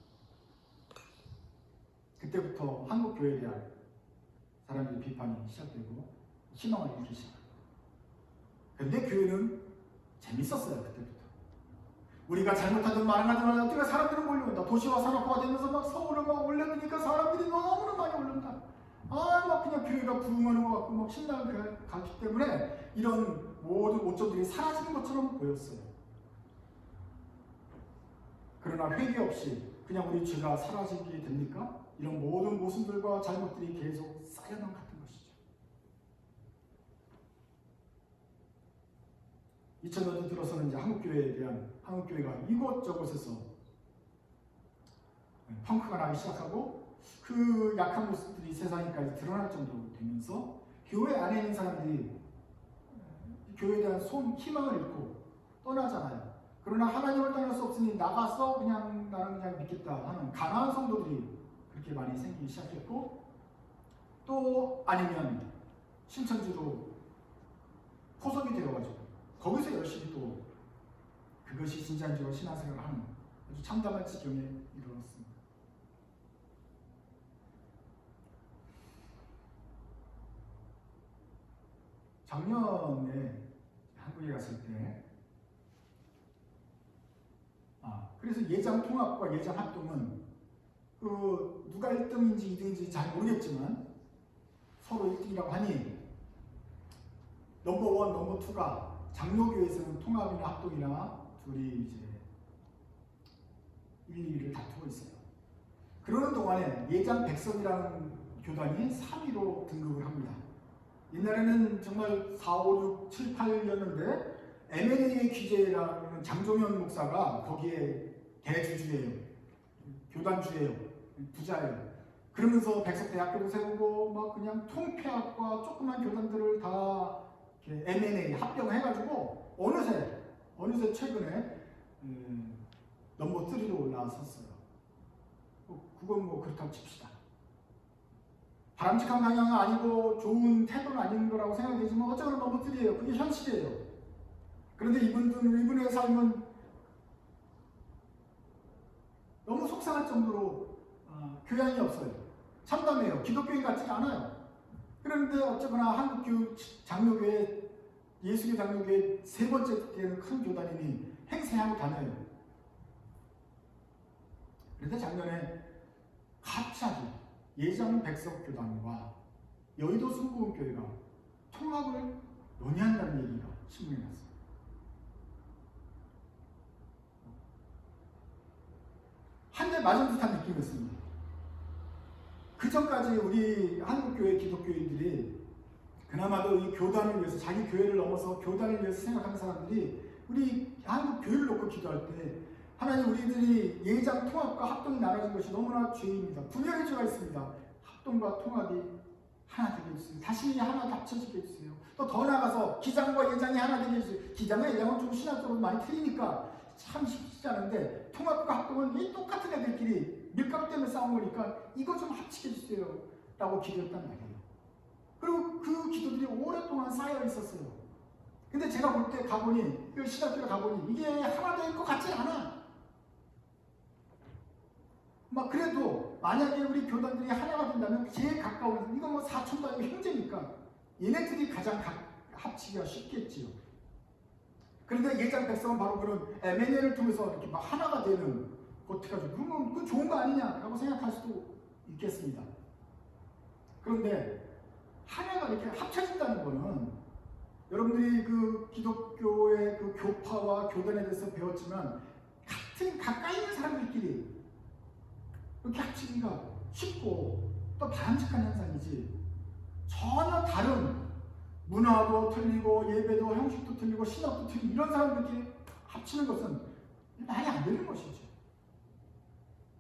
그때부터 한국 교회에 대한 사람들의 비판이 시작되고 희망을 잃기 시작합니다. 그런데 교회는 재밌었어요. 그때부터. 우리가 잘못하든 말하든 어떻게 사람들은 몰려온다. 도시화 산업화가 되면서 막 서울을 막 올려드니까 사람들이 너무나 많이 올른다. 막 그냥 교회가 부흥하는 것 같고 막 신나게 갔기 때문에 이런 모든 오점들이 사라지는 것처럼 보였어요. 그러나 회개 없이 그냥 우리 죄가 사라지게 됩니까? 이런 모든 모순들과 잘못들이 계속 쌓여만 같은 것이죠. 2000년대 들어서는 이제 한국교회가 이곳저곳에서 펑크가 나기 시작하고, 그 약한 모습들이 세상에까지 드러날 정도로 되면서 교회 안에 있는 사람들이 교회에 대한 희망을 잃고 떠나잖아요. 그러나 하나님을 떠날 수 없으니 나가서 나는 그냥 믿겠다 하는 가난한 성도들이 그렇게 많이 생기기 시작했고, 또 아니면 신천지로 포섭이 되어가지고 거기서 열심히 또 그것이 진짜인지와 신앙생활을 하는 아주 참담한 지경에 이르렀습니다. 작년에 한국에 갔을 때, 그래서 예장 통합과 예장 합동은 누가 1등인지 2등인지 잘 모르겠지만 서로 1등이라고 하니 넘버 1, 넘버 2가 장로교회에서는 통합이나 합동이나 둘이 이제 1, 2위를 다투고 있어요. 그러는 동안에 예장 백성이라는 교단이 3위로 등극을 합니다. 옛날에는 정말 4, 5, 6, 7, 8였는데 M&A 기재라는 장종현 목사가 거기에 대주주예요. 교단주예요. 부자예요. 그러면서 백석대학교도 세우고 막 그냥 통폐합과 조그만 교단들을 다 M&A 합병해가지고 어느새 최근에 넘버 3로 올라왔었어요. 그건 뭐 그렇다고 칩시다. 바람직한 방향은 아니고 좋은 태도는 아닌 거라고 생각되지만 어쨌거나 넘버 3예요. 그게 현실이에요. 그런데 이분의 삶은 너무 속상할 정도로 교양이 없어요. 참담해요. 기독교인 같지가 않아요. 그런데 어쨌거나 한국 장로교회, 예수교 장로교회 세 번째 되는 큰 교단이니 행세하고 다녀요. 그런데 작년에 갑자기 예장 백석교단과 여의도 순복음교회가 통합을 논의한다는 얘기가 신문에 났어요. 때 맞은 듯한 느낌이었습니다. 그 전까지 우리 한국교회 기독교인들이 그나마도 이 교단을 위해서, 자기 교회를 넘어서 교단을 위해서 생각하는 사람들이 우리 한국 교회를 놓고 기도할 때 하나님, 우리들이 예장 통합과 합동이 나눠진 것이 너무나 죄입니다. 분열의 죄가 있습니다. 합동과 통합이 하나 되게 해주세요. 다시 하나 합쳐지게 해주세요. 또 더 나아가서 기장과 예장이 하나 되게 해주세요. 기장과 예장은 좀 신학적으로 많이 틀리니까 참 쉽지 않은데, 통합과 합동은 이 똑같은 애들끼리 밀가루 때문에 싸운 거니까 이거 좀 합치게 해주세요 라고 기도했단 말이에요. 그리고 그 기도들이 오랫동안 쌓여 있었어요. 근데 제가 볼 때 가보니, 그 신학교에 가보니 이게 하나 될 것 같지 않아. 막 그래도 만약에 우리 교단들이 하나가 된다면 제일 가까운, 이건 뭐 사촌도 아니고 형제니까 얘네들이 가장 합치기가 쉽겠지요. 그런데 예장 백성은 바로 그런 에메니엘을 통해서 이렇게 막 하나가 되는 어떻게 하죠? 그러면 그 좋은 거 아니냐라고 생각할 수도 있겠습니다. 그런데 하나가 이렇게 합쳐진다는 거는, 여러분들이 그 기독교의 그 교파와 교단에 대해서 배웠지만 같은 가까이 있는 사람들끼리 이렇게 합치기가 쉽고 또 바람직한 현상이지, 전혀 다른 문화도 틀리고 예배도 형식도 틀리고 신학도 틀리고 이런 사람들끼리 합치는 것은 말이 안 되는 것이죠.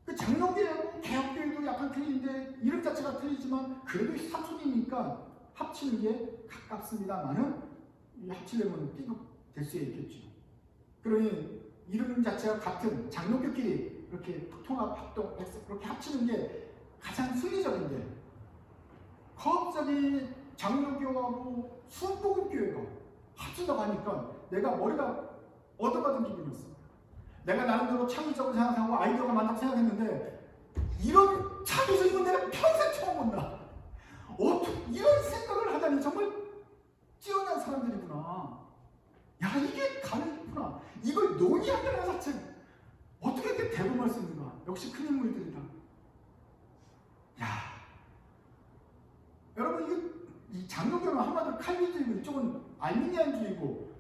그 장로교회하고 개혁교회도 약간 틀린데 이름 자체가 틀리지만 그래도 사촌이니까 합치는 게 가깝습니다만은 합치려면 띠곡될 수 있겠죠. 그러니 이름 자체가 같은 장로교끼리 이렇게 통합, 합동, 백석 그렇게 합치는 게 가장 순리적인데, 갑자기 장로교하고 순복음교회가 합친다고 하니까 내가 머리가 얻어맞은 기분이었어. 내가 나름대로 창의적으로 생각하고 아이디어가 많다고 생각했는데 이런 창의적인 내가 평생 처음 본다. 이런 생각을 하다니 정말 뛰어난 사람들이구나. 야, 이게 가능했구나. 이걸 논의한다는 자체 어떻게 이렇게 대범할 수 있는가. 역시 큰 인물들이다. 야, 여러분, 이 장로교는 한마디로 칼빈주의고 이쪽은 알미니안주의고,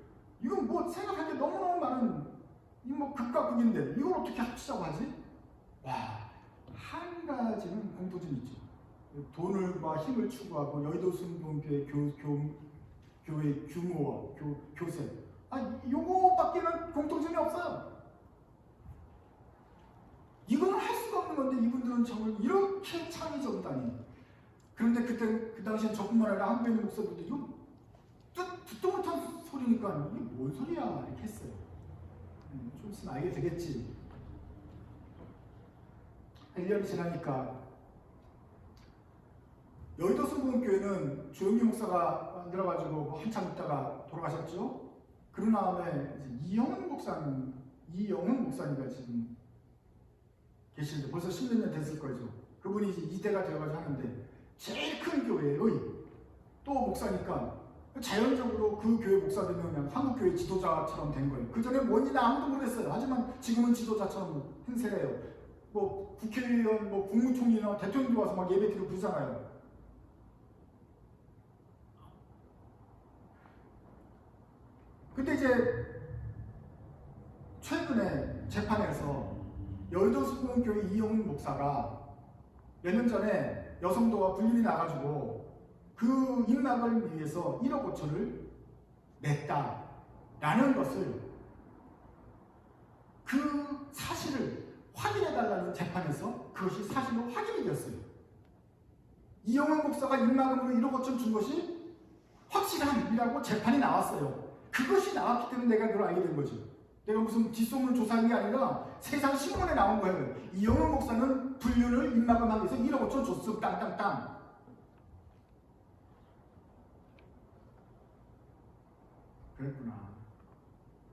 이건 뭐 생각할 게 너무너무 많은, 이 뭐 극과 극인데 이걸 어떻게 합치자고 하지? 와, 한 가지는 공통점이 있죠. 돈과 힘을 추구하고 여의도 순복음교회 교회 규모와 교세, 요거밖에는 공통점이 없어요. 이거는 할 수가 없는 건데 이분들은 정말 이렇게 창의적이다니. 그런데 그때 그 당시엔 저뿐만 아니라 한국에 있는 목사들도 이거 듣도 못한 소리니까 이게 뭔 소리야 이렇게 했어요. 좀 있으면 알게 되겠지. 1년이 지나니까 여의도 순복음교회는 조영기 목사가 만들어가지고 한참 있다가 돌아가셨죠. 그런 다음에 이영은 목사님가 지금 계시는데 벌써 10몇 년 됐을 거죠. 그분이 이제 이대가 되어가지고 하는데 제일 큰 교회의 또 목사니까 자연적으로 그 교회 목사들은 그냥 한국교회 지도자처럼 된 거예요. 그 전에 뭔지 아무도 모르겠어요. 하지만 지금은 지도자처럼 행세해요. 뭐 국회의원, 뭐 국무총리나 대통령도 와서 막 예배드리고 그러잖아요. 근데 이제 최근에 재판에서 여의도 순복음교회 이영훈 목사가 몇 년 전에 여성도와 불륜이 나가지고 그 입막을 위해서 1억 5천을 냈다라는 것을, 그 사실을 확인해달라는 재판에서 그것이 사실로 확인이 되었어요. 이영훈 목사가 입막음으로 1억 5천 준 것이 확실한 일이라고 재판이 나왔어요. 그것이 나왔기 때문에 내가 그걸 알게 된 거죠. 내가 무슨 뒷소문 조사한 게 아니라 세상 신문에 나온 거예요. 이영훈 목사는 불륜을 입막음하기 위해서 1억 5천 줬어. 땅땅땅. 그랬구나.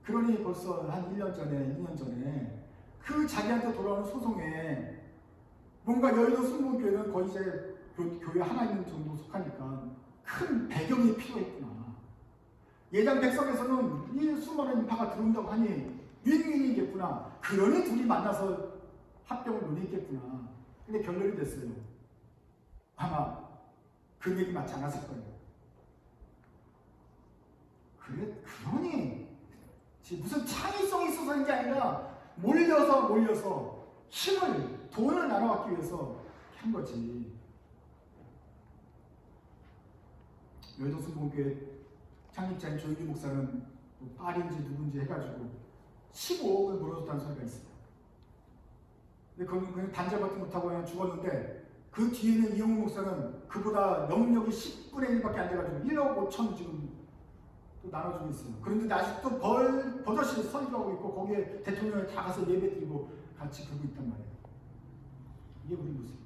그러니 벌써 한 1년 전에, 2년 전에 그 자기한테 돌아오는 소송에 뭔가 여의도 순복음교회는 거의 이제 교회 하나 있는 정도 속하니까 큰 배경이 필요했구나. 예장 백성에서는 이 수많은 인파가 들어온다고 하니 윈윈이겠구나. 그러니 둘이 만나서 합병을 논의했겠구나. 근데 결론이 됐어요. 아마 금액이 맞지 않았을 거예요. 그러니 무슨 창의성이 있어서 하는 게 아니라 몰려서 힘을, 돈을 나눠받기 위해서 한 거지. 여의도 순복음교회 창립자인 조윤규 목사는 뭐 딸인지 누군지 해가지고 15억을 물어줬다는 소리가 있어요. 근데 그건 그냥 단절받지 못하고 그냥 죽었는데, 그 뒤에는 이영우 목사는 그보다 영역이 10분의 1밖에 안 돼가지고 1억 5천 지금 또 나눠주고 있어요. 그런데 아직도 버젓이 설교하고 있고, 거기에 대통령이 다 가서 예배 드리고 같이 그러고 있단 말이에요. 이게 우리 모습이에요.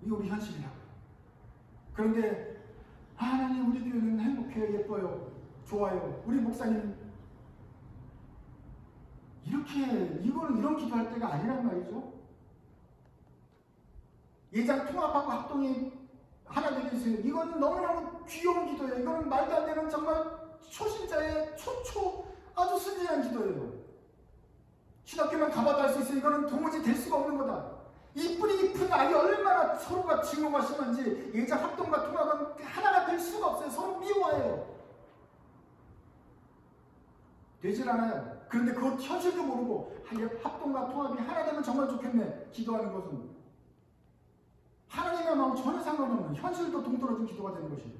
이게 우리 현실이라고. 그런데 하나님, 우리 교회는 행복해요, 예뻐요, 좋아요, 우리 목사님 이거는 이런 기도할 때가 아니란 말이죠. 예장 통합하고 합동이 하나 되게 해주세요. 이거는 너무너무 귀여운 기도예요. 이거는 말도 안 되는 정말 초신자의 아주 순진한 기도예요. 신학교만 가봐도 알 수 있어요. 이거는 도무지 될 수가 없는 거다. 이 뿌리 깊은 아이 얼마나 서로가 증오가 심한지 예장 합동과 통합은 하나가 될 수가 없어요. 서로 미워해요. 되질 않아요. 그런데 그것 현실도 모르고 합동과 통합이 하나 되면 정말 좋겠네 기도하는 것은 하나님의 마음 전혀 상관없는 현실도 동떨어진 기도가 되는 것이에요.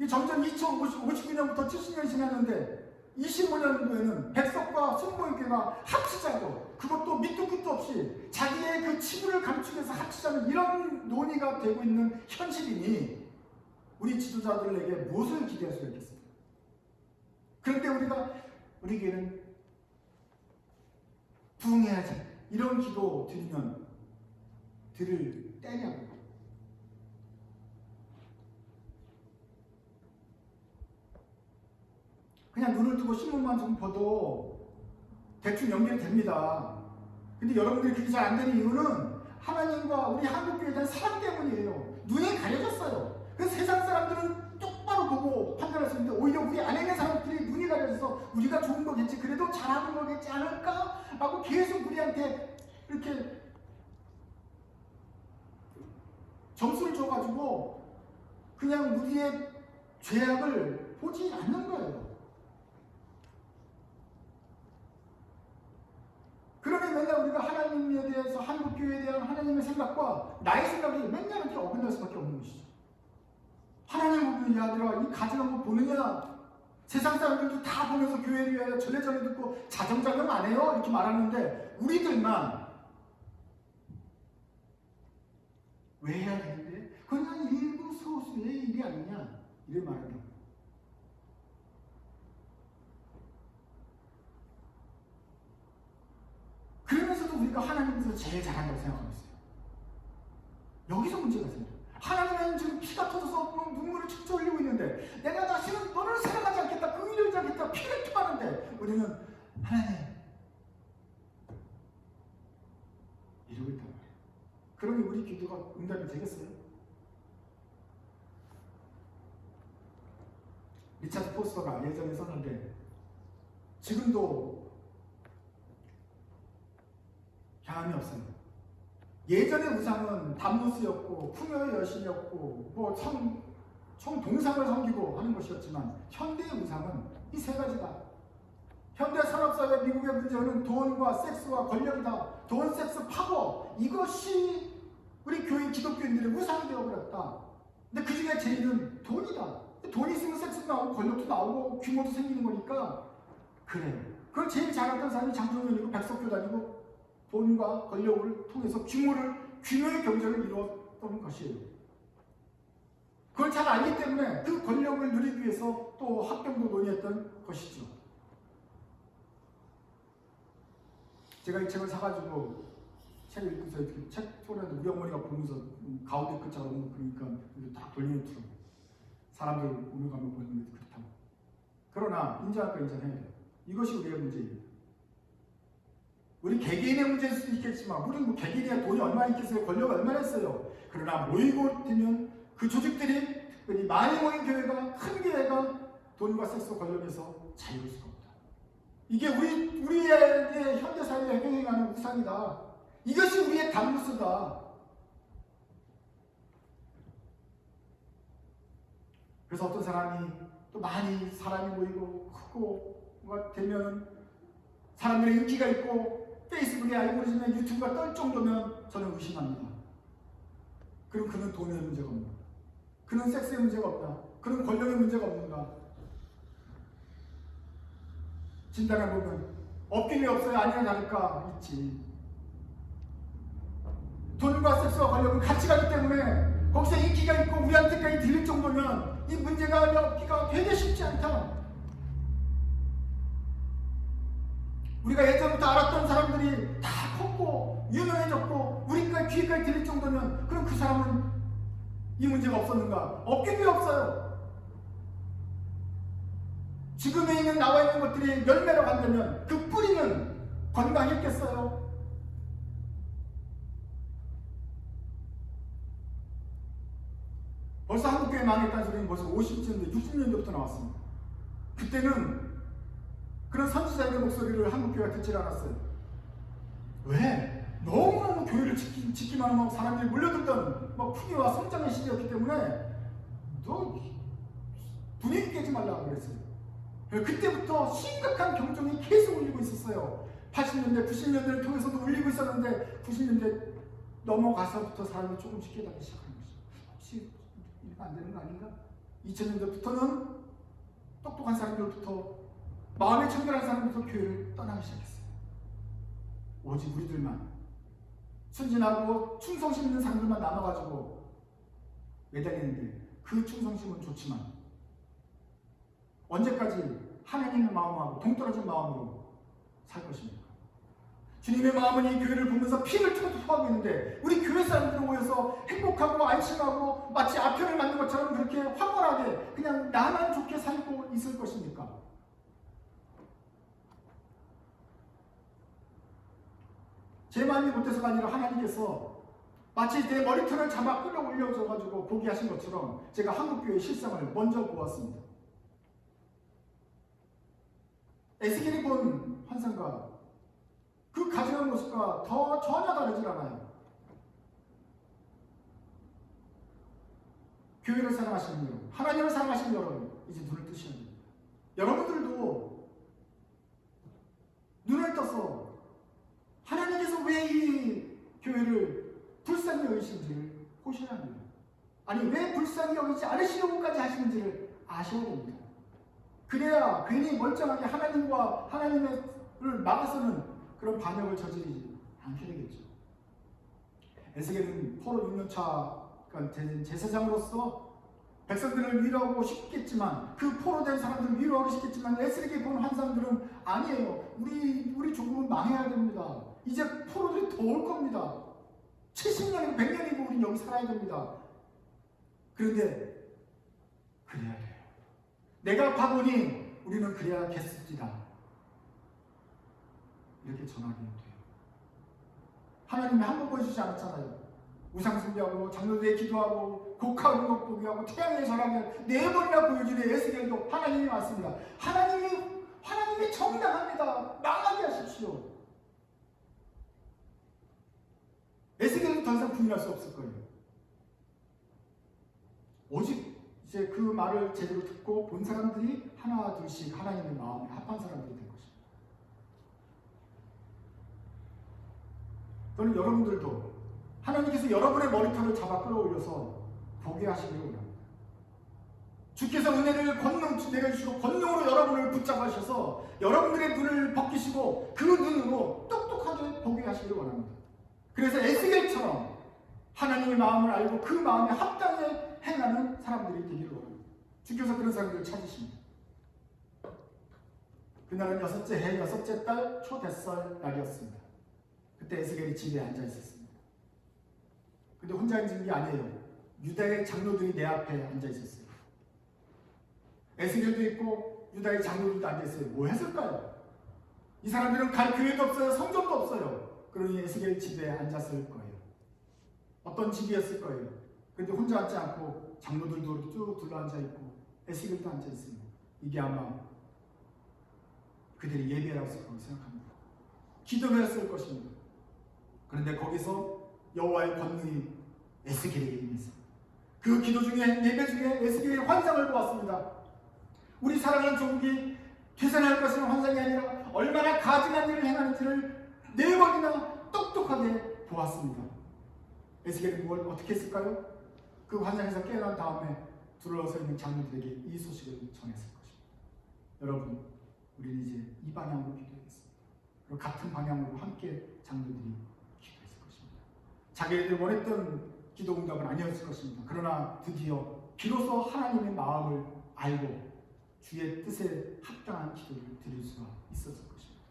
이 점점 2059년부터 70년이 지났는데 25년도에는 백석과 순복음교회가 합치자고, 그것도 밑도 끝도 없이 자기의 그 치부를 감추면서 합치자는 이런 논의가 되고 있는 현실이니 우리 지도자들에게 무엇을 기대할 수가 있겠습니까? 그런데 우리 교회는 부흥해야지 이런 기도 드리면 들을 때냐고. 그냥 눈을 뜨고 신문만 좀 봐도 대충 연결됩니다. 근데 여러분들이 그게 잘 안 되는 이유는 하나님과 우리 한국교회에 대한 사랑 때문이에요. 눈이 가려졌어요. 그래서 세상 사람들은 똑바로 보고 판단할 수 있는데, 오히려 우리 안에 있는 사람들이 눈이 가려져서 우리가 좋은 거겠지, 그래도 잘하는 거겠지 않을까? 라고 계속 우리한테 이렇게 점수를 줘가지고 그냥 우리의 죄악을 보지 않는 거예요. 그러면 맨날 우리가 하나님에 대해서, 한국교회에 대한 하나님의 생각과 나의 생각이 맨날 이렇게 어긋날 수밖에 없는 것이죠. 하나님 보면, 이 아들아, 이 가정 한번 보느냐? 세상 사람들도 다 보면서 교회를 위하여 전례전례 듣고 자정자정 안 해요? 이렇게 말하는데 우리들만 왜 해야 되는데? 그건 일부 소수의 일이 아니냐? 이래 말하는 거예요. 그러면서도 우리가 하나님께서 제일 잘한다고 생각하고 있어요. 여기서 문제가 생겨요. 하나님은 지금 피가 터져서 눈물을 축적 흘리고 있는데, 내가 다시는 너를 사랑하지 않겠다, 긍휼히 여기지 않겠다, 피를 토하는데 우리는 하나님 이러고 있단 말이에요. 그러면 우리 기도가 응답이 되겠어요? 리차드 포스터가 예전에 썼는데 지금도 향함이 없어요. 예전의 우상은 담무스였고 풍요의 여신이었고 뭐 총 동상을 섬기고 하는 것이었지만, 현대의 우상은 이 세 가지다. 현대 산업사회 미국의 문제는 돈과 섹스와 권력이다. 돈, 섹스, 파워, 이것이 우리 기독교인들의 우상이 되어버렸다. 근데 그 중에 제일은 돈이다. 돈이 있으면 섹스도 나오고 권력도 나오고 규모도 생기는 거니까 그래요. 그걸 제일 잘하던 사람이 장종현이고 백석교단이고, 돈과 권력을 통해서 규모의 경제를 이루었던 것이에요. 그걸 잘 알기 때문에 그 권력을 누리기 위해서 또 합병도 논의했던 것이죠. 제가 이 책을 사가지고 책을 읽고서 이렇게 책 소리를 우리 어머니가 보면서 가운데 글자가 너무 그러니까 딱 돌리는 사람들 오늘 가면 보는 게 그렇다고. 그러나 인정할 거 인정해야 돼요. 이것이 우리의 문제입니다. 우리 개개인의 문제일 수도 있겠지만, 우리 뭐 개개인의 돈이 얼마나 있겠어요? 권력이 얼마나 있어요? 그러나 모이고 되면 그 조직들이, 특별히 많이 모인 교회가, 큰 교회가 돈과 섹스 권력에서 자유로울 수가 없다. 이게 우리의 현대사회에 행행하는 우상이다. 이것이 우리의 담무스다. 그래서 어떤 사람이 또 많이 사람이 모이고 크고 뭐가 되면 사람들의 인기가 있고 페이스북에 알고리즘에 유튜브가 뜰 정도면 저는 의심합니다. 그럼 그는 돈의 문제가 없는가? 그는 섹스의 문제가 없다. 그는 권력의 문제가 없는가? 진단해보면 없길래 없어요. 아니나 다를까 있지. 돈과 섹스와 권력은 같이 가기 때문에 거기서 인기가 있고 우리한테까지 들릴 정도면 이 문제가 없기가 되게 쉽지 않다. 우리가 예전부터 알았던 사람들이 다 컸고 유명해졌고 우리까지 귀에까지 들릴 정도면 그럼 그 사람은 이 문제가 없었는가? 없긴 왜 없어요. 지금에 있는 나와 있는 것들이 열매라고 한다면 그 뿌리는 건강했겠어요? 벌써 한국교회 망했다는 소리는 벌써 50년대, 60년대부터 나왔습니다. 그때는 그런 선지자의 목소리를 한국교회가 듣질 않았어요. 왜? 너무너무 교회를 지키만 하면 사람들이 몰려들던 풍요와 성장의 시대였기 때문에 너 분위기 깨지 말라고 그랬어요. 그때부터 심각한 경종이 계속 울리고 있었어요. 80년대, 90년대를 통해서도 울리고 있었는데 90년대 넘어가서부터 사람이 조금씩 깨닫기 시작하는 거죠. 혹시 이러면 안 되는 거 아닌가? 2000년대부터는 똑똑한 사람들부터 마음이 청결한 사람부터 교회를 떠나기 시작했어요. 오직 우리들만 순진하고 충성심 있는 사람들만 남아가지고 매달리는데 그 충성심은 좋지만 언제까지 하나님의 마음하고 동떨어진 마음으로 살 것입니까? 주님의 마음은 이 교회를 보면서 피를 토하고 있는데 우리 교회 사람들 모여서 행복하고 안심하고 마치 아편을 만든 것처럼 그렇게 황홀하게 그냥 나만 좋게 살고 있을 것입니까? 제 마음이 못돼서가 아니라 하나님께서 마치 내 머리털을 잡아 끌어올려줘가지고 보게 하신 것처럼 제가 한국교회의 실상을 먼저 보았습니다. 에스겔이 본 환상과 그 가증한 모습과 전혀 다르질 않아요. 교회를 사랑하시는 여러분, 하나님을 사랑하시는 여러분, 이제 눈을 뜨셔야 됩니다. 여러분들도 눈을 떠서 하나님께서 왜 이 교회를 불쌍히 여기신지를 보셔야 합니다. 아니 왜 불쌍히 여기지 않으시려고까지 하시는지를 아셔야 됩니다. 그래야 괜히 멀쩡하게 하나님을 막아서는 그런 반역을 저지르지 않게 되겠죠. 에스겔은 포로 6년차가 된 제사장으로서 백성들을 위로하고 싶겠지만 그 포로된 사람들을 위로하고 싶겠지만 에스겔이 본 환상들은 아니에요. 우리 조국은 망해야 됩니다. 이제 포로들이 더 올 겁니다. 70년이고 100년이고 우린 여기 살아야 됩니다. 그런데 그래야 돼요. 내가 바보니 우리는 그래야겠습니다. 이렇게 전하게 돼요. 하나님이 한 번 보여주지 않았잖아요. 우상 숭배하고 장로들의 기도하고 곡하고 곡보기하고 태양의 절하며 4번이나 보여주는 에스겔도 하나님이 맞습니다. 하나님이 정당합니다. 망하게 하십시오. 에스겔은 더 이상 부인할 수 없을 거예요. 오직 이제 그 말을 제대로 듣고 본 사람들이 하나 둘씩 하나님의 마음에 합한 사람들이 된 것입니다. 저는 여러분들도 하나님께서 여러분의 머리털을 잡아 끌어올려서 보게 하시기를 원합니다. 주께서 은혜를 내려주시고 권능으로 여러분을 붙잡으셔서 여러분들의 눈을 벗기시고 그 눈으로 똑똑하게 보게 하시기를 원합니다. 그래서 에스겔처럼 하나님의 마음을 알고 그 마음에 합당해 행하는 사람들이 되기를 원합니다. 주께서 그런 사람들을 찾으십니다. 그날은 6째 해 6째 달 초대설 날이었습니다. 그때 에스겔이 집에 앉아 있었습니다. 근데 혼자 앉은 게 아니에요. 유다의 장로들이 내 앞에 앉아 있었어요. 에스겔도 있고 유다의 장로들도 앉아 있어요. 뭐 했을까요? 이 사람들은 갈 교회도 없어요. 성전도 없어요. 그러니 에스겔 집에 앉았을 거예요. 어떤 집이었을 거예요. 그런데 혼자 앉지 않고 장로들도 쭉 둘러앉아 있고 에스겔도 앉아 있습니다. 이게 아마 그들이 예배라고 생각합니다. 기도회였을 것입니다. 그런데 거기서 여호와의 권능이 에스겔에게 임했습니다. 그 기도 중에 예배 중에 에스겔의 환상을 보았습니다. 우리 사랑하는 조국이 되살아날 것은 환상이 아니라 얼마나 가증한 일을 행하는지를 4번이나 똑똑하게 보았습니다. 에스겔이 뭘 어떻게 했을까요? 그 환상에서 깨어난 다음에 둘러서 있는 장로들에게 이 소식을 전했을 것입니다. 여러분, 우리는 이제 이 방향으로 기도하겠습니다. 그리고 같은 방향으로 함께 장로들이 기도했을 것입니다. 자기들이 원했던 기도 응답은 아니었을 것입니다. 그러나 드디어 비로소 하나님의 마음을 알고 주의 뜻에 합당한 기도를 드릴 수가 있었을 것입니다.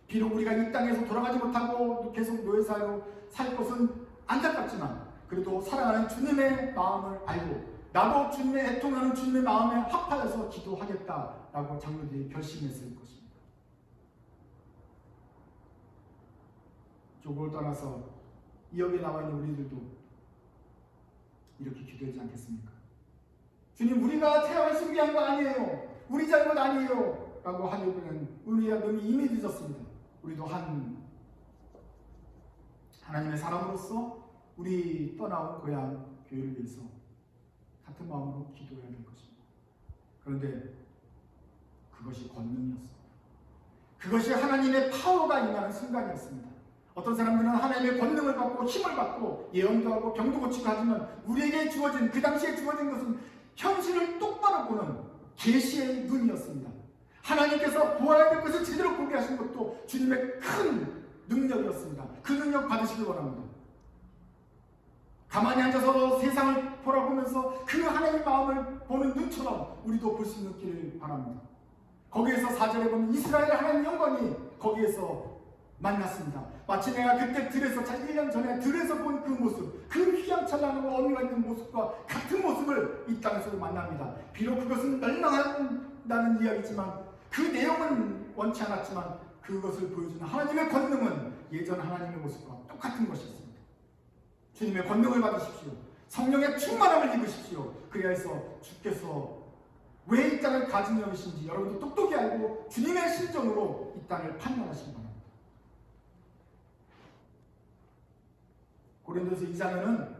비록 우리가 이 땅에서 돌아가지 못하고 계속 노예사로 살 것은 안타깝지만 그래도 사랑하는 주님의 마음을 알고 나도 주님의 애통하는 주님의 마음에 합하여서 기도하겠다라고 장로들이 결심했을 것입니다. 조국을 떠나서 이 역에 나와 있는 우리들도 이렇게 기도하지 않겠습니까? 주님, 우리가 태양을 숭배한 거 아니에요. 우리 잘못 아니에요. 라고 하려면 우리가 너무 이미 늦었습니다. 우리도 하나님의 사람으로서 우리 떠나온 고향 교회를 위해서 같은 마음으로 기도해야 될 것입니다. 그런데 그것이 권능이었습니다. 그것이 하나님의 파워가 임하는 순간이었습니다. 어떤 사람들은 하나님의 권능을 받고 힘을 받고 예언도 하고 병도 고치고 하지만 우리에게 주어진 그 당시에 주어진 것은 현실을 똑바로 보는 계시의 눈이었습니다. 하나님께서 보아야 될 것을 제대로 보게 하신 것도 주님의 큰 능력이었습니다. 그 능력 받으시길 원합니다. 가만히 앉아서 세상을 보라보면서 그 하나님의 마음을 보는 눈처럼 우리도 볼 수 있기를 바랍니다. 거기에서 4절에 보면 이스라엘 하나님 영광이 거기에서 만났습니다. 마치 내가 그때 들에서 1년 전에 들에서 본 그 모습, 그 휘황찬란하고 어미가 있는 모습과 같은 모습을 이 땅에서 만납니다. 비록 그것은 멸망한다는 이야기지만 그 내용은 원치 않았지만 그것을 보여주는 하나님의 권능은 예전 하나님의 모습과 똑같은 것이었습니다. 주님의 권능을 받으십시오. 성령의 충만함을 입으십시오. 그래야 해서 주께서 왜 이 땅을 가진 여기신지 여러분도 똑똑히 알고 주님의 심정으로 이 땅을 판단하시기 바랍니다. 고린도서 2장에는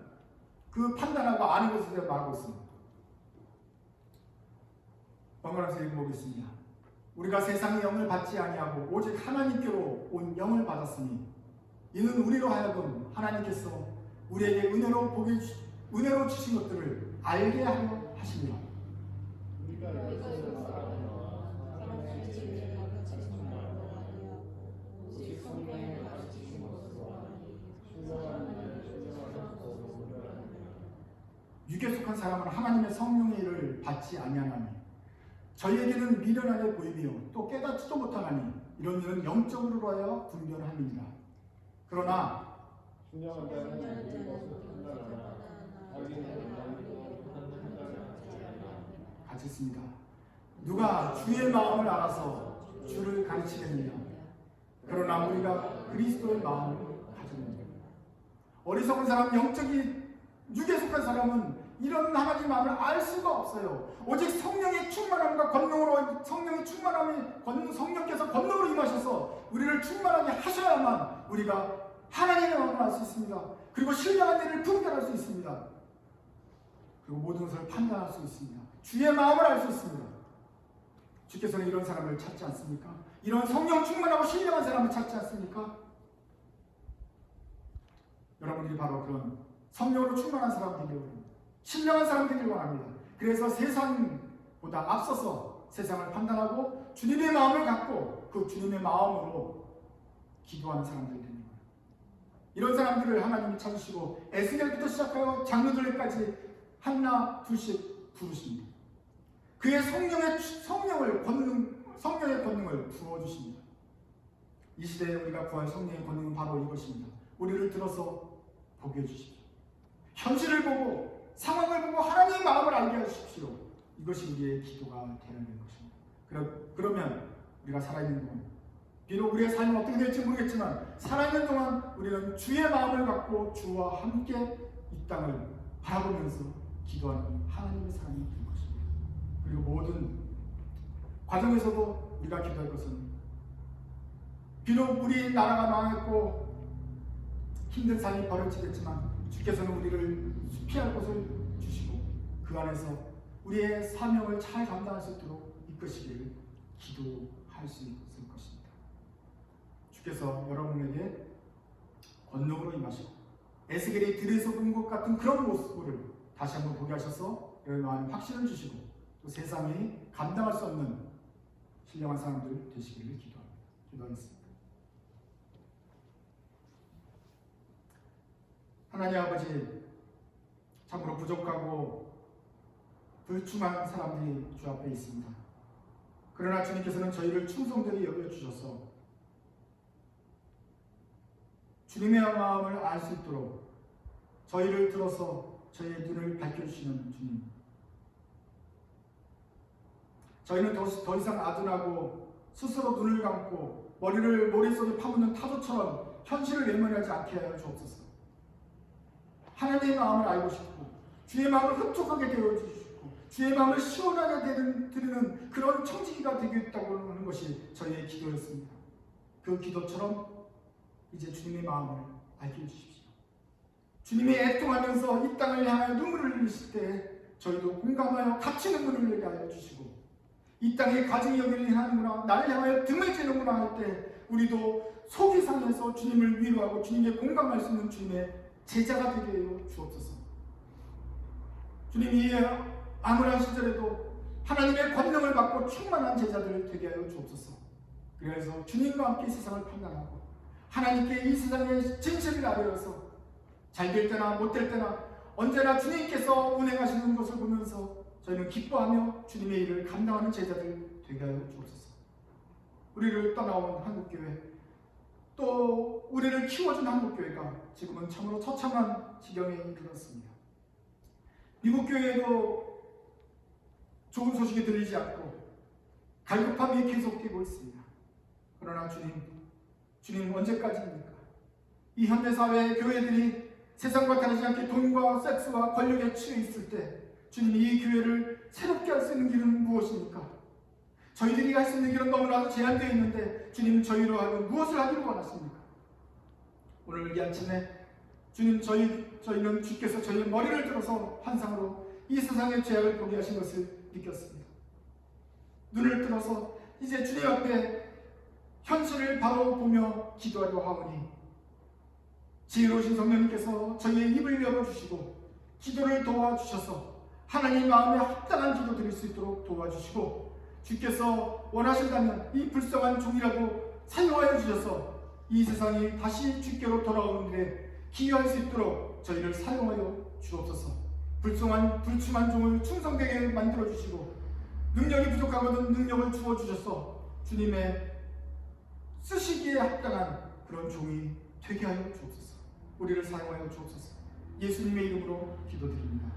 그 판단하고 아는 것에 대해 말하고 있습니다. 번갈아서 읽어보겠습니다. 우리가 세상의 영을 받지 아니하고 오직 하나님께로 온 영을 받았으니 이는 우리로 하여금 하나님께서 우리에게 은혜로 주신 것들을 알게 하려 하시니라.
우리가 여기서 말하노라 사람의 지혜에 가르치신 말로 아니야 오직 성령에 가르치신 것으로 하니 신령한 일을 신령한 것으로 하느니라.
육에 속한 사람은 하나님의 성령의 일을 받지 아니하나니 저희에게는 미련하게 보이며 또 깨닫지도 못하나니 이런 일은 영적으로 하여 분별함이니라. 그러나
신령한 자는 이것을 판단하나 자기는 아니고 판단하지 아니하나.
같이 있습니다. 누가 주의 마음을 알아서 주를 가르치느냐. 그러나 우리가 그리스도의 마음을 가졌느냐. 어리석은 사람, 영적인 육에 속한 사람은 이런 하나님의 마음을 알 수가 없어요. 오직 성령의 충만함과 권능으로 성령께서 권능으로 임하셔서 우리를 충만하게 하셔야만 우리가 하나님의 마음을 알 수 있습니다. 그리고 신령한 일을 분별할 수 있습니다. 그리고 모든 것을 판단할 수 있습니다. 주의 마음을 알 수 있습니다. 주께서는 이런 사람을 찾지 않습니까? 이런 성령 충만하고 신령한 사람을 찾지 않습니까? 여러분들이 바로 그런 성령으로 충만한 사람 되기를 원합니다. 신령한 사람 되기를 원합니다. 그래서 세상보다 앞서서 세상을 판단하고 주님의 마음을 갖고 그 주님의 마음으로 기도하는 사람들이 됩니다. 이런 사람들을 하나님이 찾으시고 에스겔부터 시작하여 장로들까지 하나 둘씩 부르십니다. 그의 성령의 권능을 부어주십니다. 이 시대에 우리가 구할 성령의 권능은 바로 이것입니다. 우리를 들어서 보게 해주십시오. 현실을 보고 상황을 보고 하나님의 마음을 알게 하십시오. 이것이 우리의 기도가 되어야 될 것입니다. 그러면 우리가 살아있는 동안 비록 우리의 삶이 어떻게 될지 모르겠지만 살아있는 동안 우리는 주의 마음을 갖고 주와 함께 이 땅을 바라보면서 기도하는 하나님의 사람이 될 것입니다. 그리고 모든 과정에서도 우리가 기도할 것은 비록 우리 나라가 망했고 힘든 삶이 벌어지겠지만 주께서는 우리를 피할 곳을 그 안에서 우리의 사명을 잘 감당할 수 있도록 이끄시기를 기도할 수 있을 것입니다. 주께서 여러분에게 권능으로 임하시고 에스겔이 들에서 본 것 같은 그런 모습을 다시 한번 보게 하셔서 여러분 마음에 확신을 주시고 또 세상이 감당할 수 없는 신령한 사람들 되시기를 기도하겠습니다. 하나님 아버지, 참으로 부족하고 불충한 사람들이 주 앞에 있습니다. 그러나 주님께서는 저희를 충성되게 여겨주셔서 주님의 마음을 알 수 있도록 저희를 들어서 저희의 눈을 밝혀주시는 주님. 저희는 더 이상 아둔하고 스스로 눈을 감고 머리를 모래속에 파묻는 타조처럼 현실을 외면하지 않게 하여 주옵소서. 하나님의 마음을 알고 싶고 주의 마음을 흡족하게 되어주시고 주의 마음을 시원하게 드리는 그런 청지기가 되겠다고 하는 것이 저희의 기도였습니다. 그 기도처럼 이제 주님의 마음을 알게 해주십시오. 주님이 애통하면서 이 땅을 향하여 눈물을 흘리실 때 저희도 공감하여 같이 눈물을 흘리게 하여 주시고 이 땅에 가증이 여기를 하는구나, 나를 향하여 등을 지는구나 할 때 우리도 속이 상해서 주님을 위로하고 주님께 공감할 수 있는 주님의 제자가 되게 하여 주옵소서. 주님이 암울한 시절에도 하나님의 권능을 받고 충만한 제자들을 되게 하여 주옵소서. 그래서 주님과 함께 세상을 판단하고 하나님께 이 세상의 진실을 알려서 잘 될 때나 못 될 때나 언제나 주님께서 운행하시는 것을 보면서 저희는 기뻐하며 주님의 일을 감당하는 제자들 되게 하여 주옵소서. 우리를 떠나온 한국교회, 또 우리를 키워준 한국교회가 지금은 참으로 처참한 지경에 이르렀습니다. 미국 교회에도 좋은 소식이 들리지 않고 갈급함이 계속되고 있습니다. 그러나 주님 언제까지입니까? 이 현대사회의 교회들이 세상과 다르지 않게 돈과 섹스와 권력에 취해 있을 때 주님이 이 교회를 새롭게 할 수 있는 길은 무엇입니까? 저희들이 할 수 있는 길은 너무나도 제한되어 있는데 주님 저희로 하여금 무엇을 하기를 원하십니까? 오늘 이 아침에 주님 저희는 주께서 저희의 머리를 들어서 환상으로 이 세상의 죄악을 보게 하신 것을 느꼈습니다. 눈을 들어서 이제 주님 앞에 현실을 바로 보며 기도하려 하오니 지혜로우신 성령님께서 저희의 입을 열어주시고 기도를 도와주셔서 하나님 마음에 합당한 기도 드릴 수 있도록 도와주시고 주께서 원하신다면 이 불쌍한 종이라도 사용하여 주셔서 이 세상이 다시 주께로 돌아오는 일에 기여할 수 있도록 저희를 사용하여 주옵소서. 불충한 종을 충성되게 만들어 주시고 능력이 부족하거든 능력을 주어 주셔서 주님의 쓰시기에 합당한 그런 종이 되게 하여 주옵소서. 우리를 사용하여 주옵소서. 예수님의 이름으로 기도드립니다.